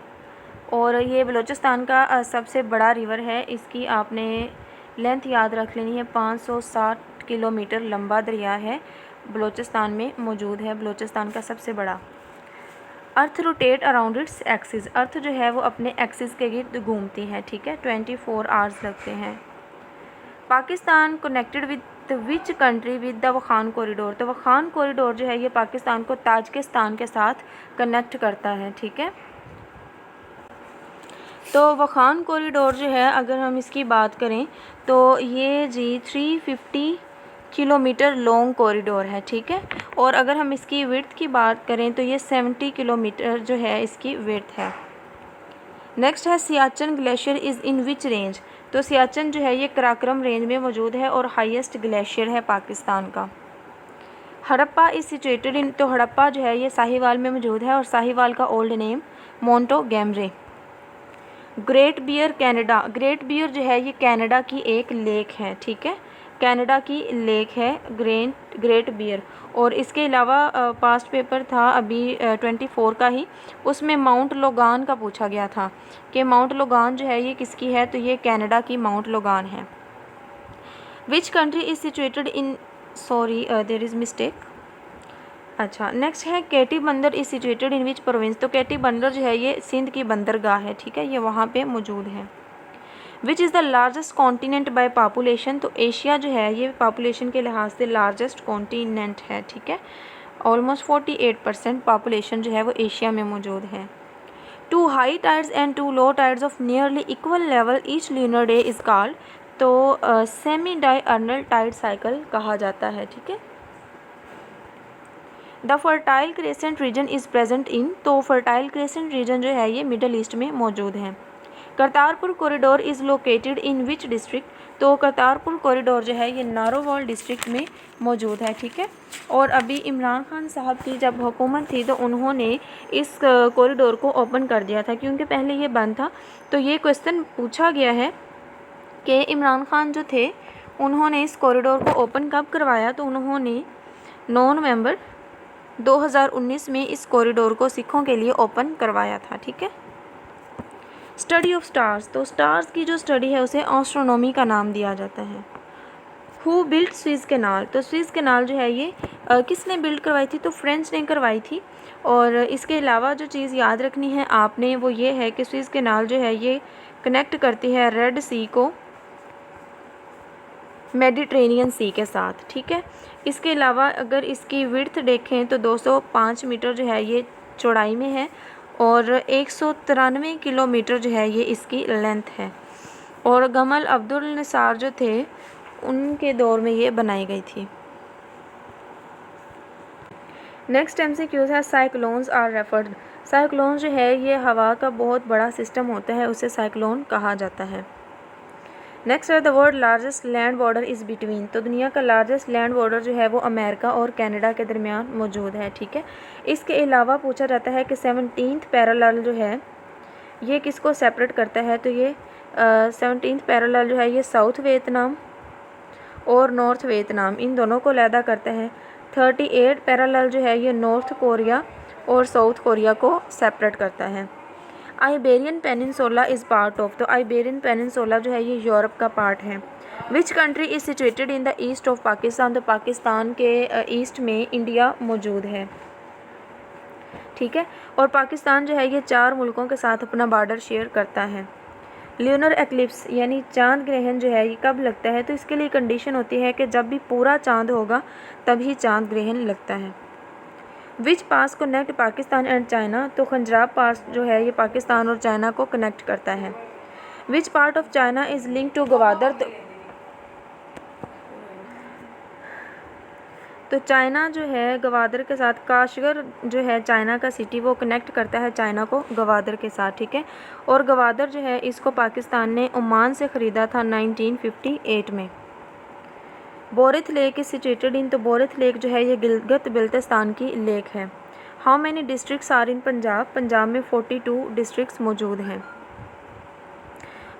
और ये बलूचिस्तान का सबसे बड़ा रिवर है, इसकी आपने लेंथ याद रख लेनी है, 560 किलोमीटर लंबा दरिया है, बलूचिस्तान में मौजूद है, बलूचिस्तान का सबसे बड़ा। Earth rotate around its axis, earth जो है वो अपने एक्सिस के गिर्द घूमती है, ठीक है, 24 आवर्स लगते हैं। Pakistan connected with which country with the वखान corridor, तो वखान कॉरिडोर जो है ये पाकिस्तान को ताजिकिस्तान के साथ कनेक्ट करता है, ठीक है। तो वखान कॉरिडोर जो है अगर हम इसकी बात करें तो ये जी 350 किलोमीटर लॉन्ग कॉरिडोर है, ठीक है। और अगर हम इसकी विड्थ की बात करें तो ये 70 किलोमीटर जो है इसकी विड्थ है। नेक्स्ट है Siachen glacier is in which range, तो सियाचिन जो है ये कराक्रम रेंज में मौजूद है और हाईएस्ट ग्लेशियर है पाकिस्तान का। हड़प्पा इज़ सिचुएटेड इन, तो हड़प्पा जो है ये साहिवाल में मौजूद है और साहिवाल का old name Montgomery. Great bear Canada, great bear जो है ये कनाडा की एक लेक है, ठीक है, कनाडा की लेक है ग्रेट बियर। और इसके अलावा पास्ट पेपर था अभी 24 का ही, उसमें माउंट लोगान का पूछा गया था कि माउंट लोगान जो है ये किसकी है, तो ये कनाडा की माउंट लोगान है। Which country is situated in, sorry there is mistake, अच्छा नेक्स्ट है Keti Bandar is situated in which province, तो केटी बंदर जो है ये सिंध की बंदरगाह है, ठीक है, ये वहाँ पे मौजूद है। Which is the largest continent by population, तो एशिया जो है ये पॉपुलेशन के लिहाज से लार्जेस्ट कॉन्टिनेंट है, ठीक है, ऑलमोस्ट 48% पॉपुलेशन जो है वो एशिया में मौजूद है। Two high tides and two low tides of nearly equal level each lunar day is called, तो सेमी डायर्नल टाइड साइकिल कहा जाता है, ठीक है। The fertile crescent region is present in, तो फर्टाइल क्रेसेंट रीजन जो है ये मिडल ईस्ट में मौजूद है। Kartarpur corridor is located in which district, तो करतारपुर कॉरिडोर जो है ये नारोवाल डिस्ट्रिक्ट में मौजूद है, ठीक है। और अभी इमरान खान साहब की जब हुकूमत थी तो उन्होंने इस कॉरिडोर को ओपन कर दिया था, क्योंकि पहले ये बंद था। तो ये क्वेश्चन पूछा गया है कि इमरान खान जो थे उन्होंने इस कॉरिडोर को ओपन कब करवाया, तो उन्होंने 9 नवंबर 2019 में इस कॉरिडोर को सिखों के लिए ओपन करवाया था, ठीक है। स्टडी ऑफ स्टार्स, तो स्टार्स की जो स्टडी है उसे एस्ट्रोनॉमी का नाम दिया जाता है। हु बिल्ड स्विस कैनाल, तो स्विस कैनाल जो है ये किसने बिल्ड करवाई थी, तो फ्रेंच ने करवाई थी। और इसके अलावा जो चीज़ याद रखनी है आपने वो ये है कि स्विस कैनाल जो है ये कनेक्ट करती है रेड सी को मेडिट्रेनियन सी के साथ, ठीक है। इसके अलावा अगर इसकी विड्थ देखें तो 205 मीटर जो है ये चौड़ाई में है और 193 किलोमीटर जो है ये इसकी लेंथ है। और गमल अब्दुल निसार जो थे उनके दौर में ये बनाई गई थी। नेक्स्ट MCQ है साइक्लोन्स आर रेफर्ड, साइक्लोन जो है ये हवा का बहुत बड़ा सिस्टम होता है, उसे साइक्लोन कहा जाता है। नेक्स्ट है the world largest land border is between, तो दुनिया का लार्जेस्ट लैंड बॉर्डर जो है वो अमेरिका और कनाडा के दरमियान मौजूद है, ठीक है। इसके अलावा पूछा जाता है कि 17th पैरेलल जो है ये किसको सेपरेट करता है, तो ये 17th पैरेलल जो है ये साउथ वियतनाम और नॉर्थ वियतनाम इन दोनों को अलहदा करता है। 38 पैरेलल जो है ये नॉर्थ कोरिया और साउथ कोरिया को सेपरेट करता है। आइबेरियन पेनिनसोला इज़ पार्ट ऑफ, तो आइबेरियन पेनिनसोला जो है ये यूरोप का पार्ट है। Which country is situated in the east of Pakistan, तो पाकिस्तान के ईस्ट में इंडिया मौजूद है। ठीक है। और पाकिस्तान जो है ये 4 मुल्कों के साथ अपना बॉर्डर शेयर करता है। ल्यूनर एक्लिप्स यानी चांद ग्रहण जो है ये कब लगता है, तो इसके लिए कंडीशन होती है कि जब भी पूरा चांद होगा तभी चांद ग्रहण लगता है। Which pass connect Pakistan and China, तो खंजराब पास जो है ये पाकिस्तान और चाइना को कनेक्ट करता है। Which part of China is link to Gwadar, तो चाइना जो है गवादर के साथ, काशगर जो है चाइना का सिटी वो कनेक्ट करता है चाइना को गवादर के साथ, ठीक है। और गवादर जो है इसको पाकिस्तान ने ओमान से ख़रीदा था 1958 में। Borith lake is situated in, तो बोरिथ लेक जो है ये गिलगित बिल्तिस्तान की लेक है। How many districts are in Punjab, Punjab में 42 डिस्ट्रिक्ट्स मौजूद हैं।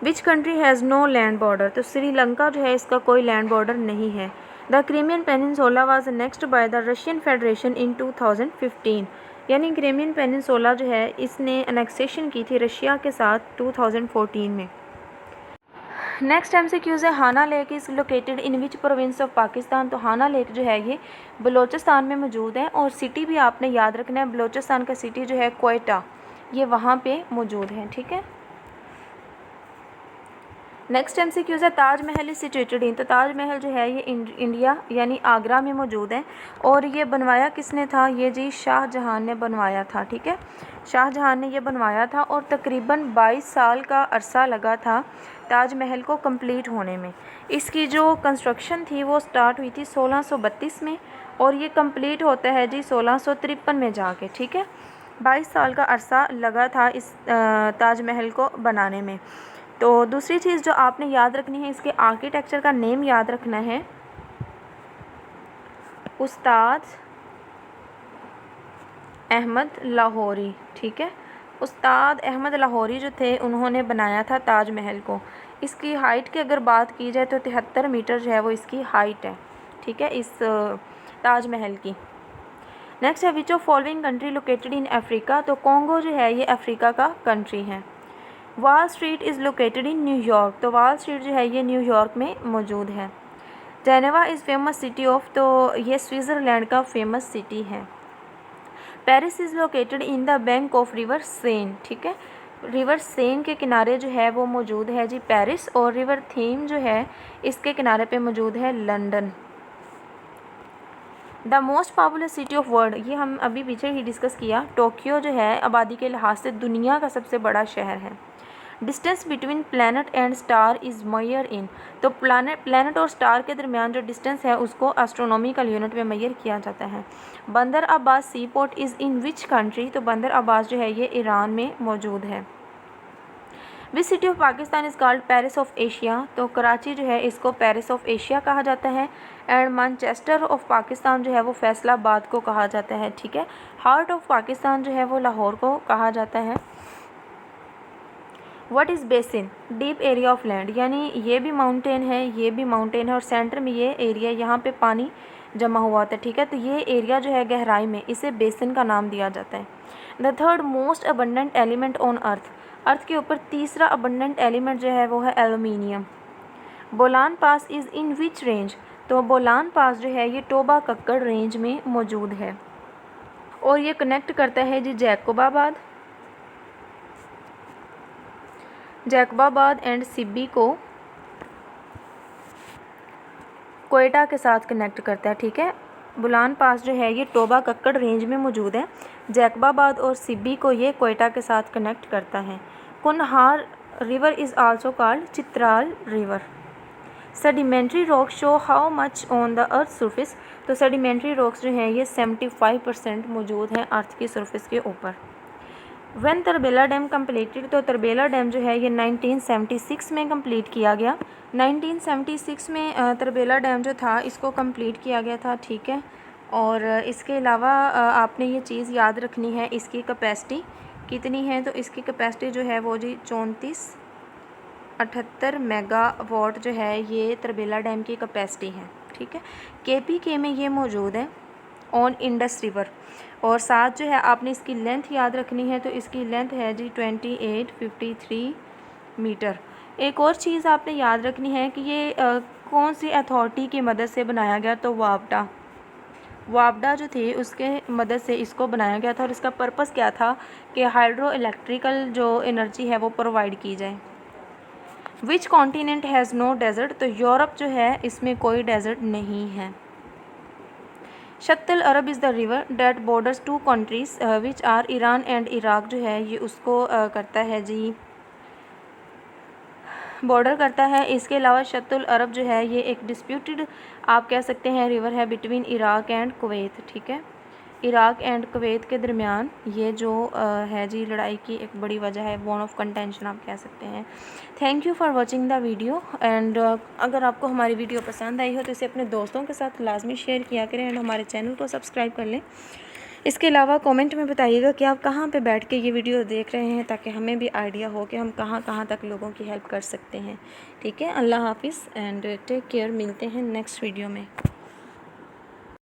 Which country has no land border, तो श्रीलंका जो है इसका कोई लैंड बॉर्डर नहीं है। The Crimean peninsula was next by the Russian federation in 2015, यानी क्रीमियन पेनिनसोला जो है इसने एनेक्सेशन की थी रशिया के साथ 2014 में। नेक्स्ट MCQs है Hanna lake is located in which province of Pakistan, तो हाना लेक जो है ये बलूचिस्तान में मौजूद है। और सिटी भी आपने याद रखना है, बलूचिस्तान का सिटी जो है क्वेटा, ये वहाँ पे मौजूद है, ठीक है। नेक्स्ट MCQs है ताजमहल इज सिचुएटेड इन, तो ताजमहल जो है ये इंडिया यानी आगरा में मौजूद है। और ये बनवाया किसने था, ये जी शाहजहां ने बनवाया था, ठीक है। शाहजहां ने ये बनवाया था और तकरीबन 22 साल का अरसा लगा था ताजमहल को कंप्लीट होने में। इसकी जो कंस्ट्रक्शन थी वो स्टार्ट हुई थी 1632 में और ये कंप्लीट होता है जी 1653 में जाके, ठीक है। 22 साल का अरसा लगा था इस ताजमहल को बनाने में। तो दूसरी चीज़ जो आपने याद रखनी है, इसके आर्किटेक्चर का नेम याद रखना है, उस्ताद अहमद लाहौरी, ठीक है। उस्ताद अहमद लाहौरी जो थे उन्होंने बनाया था ताजमहल को। इसकी हाइट की अगर बात की जाए तो 73 मीटर जो है वो इसकी हाइट है, ठीक है, इस ताजमहल की। नेक्स्ट है which of following country located in Africa, तो कॉन्गो जो है ये अफ्रीका का कंट्री है। Wall street is located in New York, तो वॉल स्ट्रीट जो है ये न्यूयॉर्क में मौजूद है। Geneva is famous city of, तो ये स्विट्ज़रलैंड का फेमस सिटी है। Paris is located in the bank of river Sen, ठीक है। रिवर सेन के किनारे जो है वो मौजूद है जी पेरिस, और रिवर थीम जो है इसके किनारे पे मौजूद है London. The most popular city of world, ये हम अभी पीछे ही डिस्कस किया, टोक्यो जो है आबादी के लिहाज से दुनिया का सबसे बड़ा शहर है। Distance between planet and star is measure in, तो प्लैनेट और स्टार के दरमियान जो डिस्टेंस है उसको एस्ट्रोनॉमिकल यूनिट में मेजर किया जाता है। Bandar Abbas sea port is in which country, तो बंदर अब्बास जो है ये ईरान में मौजूद है। Which city of Pakistan is called Paris of Asia, तो कराची जो है इसको पेरिस ऑफ एशिया कहा जाता है। एंड मैनचेस्टर ऑफ पाकिस्तान जो है वो फैसलाबाद को कहा जाता है, ठीक है। हार्ट ऑफ पाकिस्तान जो है वो लाहौर को कहा जाता है। What is basin, deep area of land, यानी ये भी माउंटेन है, ये भी माउंटेन है और सेंटर में ये एरिया, यहाँ पे पानी जमा हुआ होता है, ठीक है। तो ये एरिया जो है गहराई में, इसे बेसिन का नाम दिया जाता है। The third most abundant element on earth, earth के ऊपर तीसरा अबंडेंट एलिमेंट जो है वो है aluminium. Bolan pass is in which range, तो बोलान पास जो है ये टोबा कक्कड़ रेंज में मौजूद है और ये कनेक्ट करता है जी जैकबाबाद एंड सिब्बी को कोयटा के साथ कनेक्ट करता है, ठीक है। बोलान पास जो है ये टोबा कक्कड़ रेंज में मौजूद है। जैकबाबाद और सिब्बी को ये कोयटा के साथ कनेक्ट करता है। Kunhar river is also called Chitral river. Sedimentary rock show how much on the earth surface, तो सेडिमेंट्री रॉक्स जो हैं ये 75% मौजूद हैं अर्थ की सरफेस के ऊपर। व्हेन तरबेला डैम कम्प्लीटेड, तो तरबेला डैम जो है ये 1976 में कंप्लीट किया गया। 1976 में तरबेला डैम जो था इसको कंप्लीट किया गया था, ठीक है। और इसके अलावा आपने ये चीज़ याद रखनी है, इसकी कैपेसिटी कितनी है, तो इसकी कैपेसिटी जो है वो जी 3478 मेगावाट जो है ये तरबेला डैम की कैपेसिटी है, ठीक है। KPK में ये मौजूद है ऑन इंडस रिवर। और साथ जो है आपने इसकी लेंथ याद रखनी है, तो इसकी लेंथ है जी 2853 मीटर। एक और चीज़ आपने याद रखनी है कि ये कौन सी अथॉरिटी की मदद से बनाया गया, तो वापडा वापडा जो थी उसके मदद से इसको बनाया गया था और इसका पर्पस क्या था कि हाइड्रो इलेक्ट्रिकल जो एनर्जी है वो प्रोवाइड की जाए। Which continent has no desert, तो यूरोप जो है इसमें कोई डेजर्ट नहीं है। Shatt al Arab is the river that borders two countries which are Iran and Iraq, जो है ये उसको करता है जी, बॉर्डर करता है। इसके अलावा शत्तुल अरब जो है ये एक डिस्प्यूटेड आप कह सकते हैं रिवर है बिटवीन इराक एंड कुवैत, ठीक है। इराक एंड कुवैत के दरमियान ये जो है जी लड़ाई की एक बड़ी वजह है, बोन ऑफ कंटेंशन आप कह सकते हैं। Thank you for watching the video and अगर आपको हमारी वीडियो पसंद आई हो तो इसे अपने दोस्तों के साथ लाजमी शेयर किया करें एंड हमारे चैनल को सब्सक्राइब कर लें। इसके अलावा कमेंट में बताइएगा कि आप कहाँ पे बैठ के ये वीडियो देख रहे हैं, ताकि हमें भी आइडिया हो कि हम कहाँ कहाँ तक लोगों की हेल्प कर सकते हैं। ठीक है, अल्लाह हाफिज़ एंड टेक केयर। मिलते हैं नेक्स्ट वीडियो में।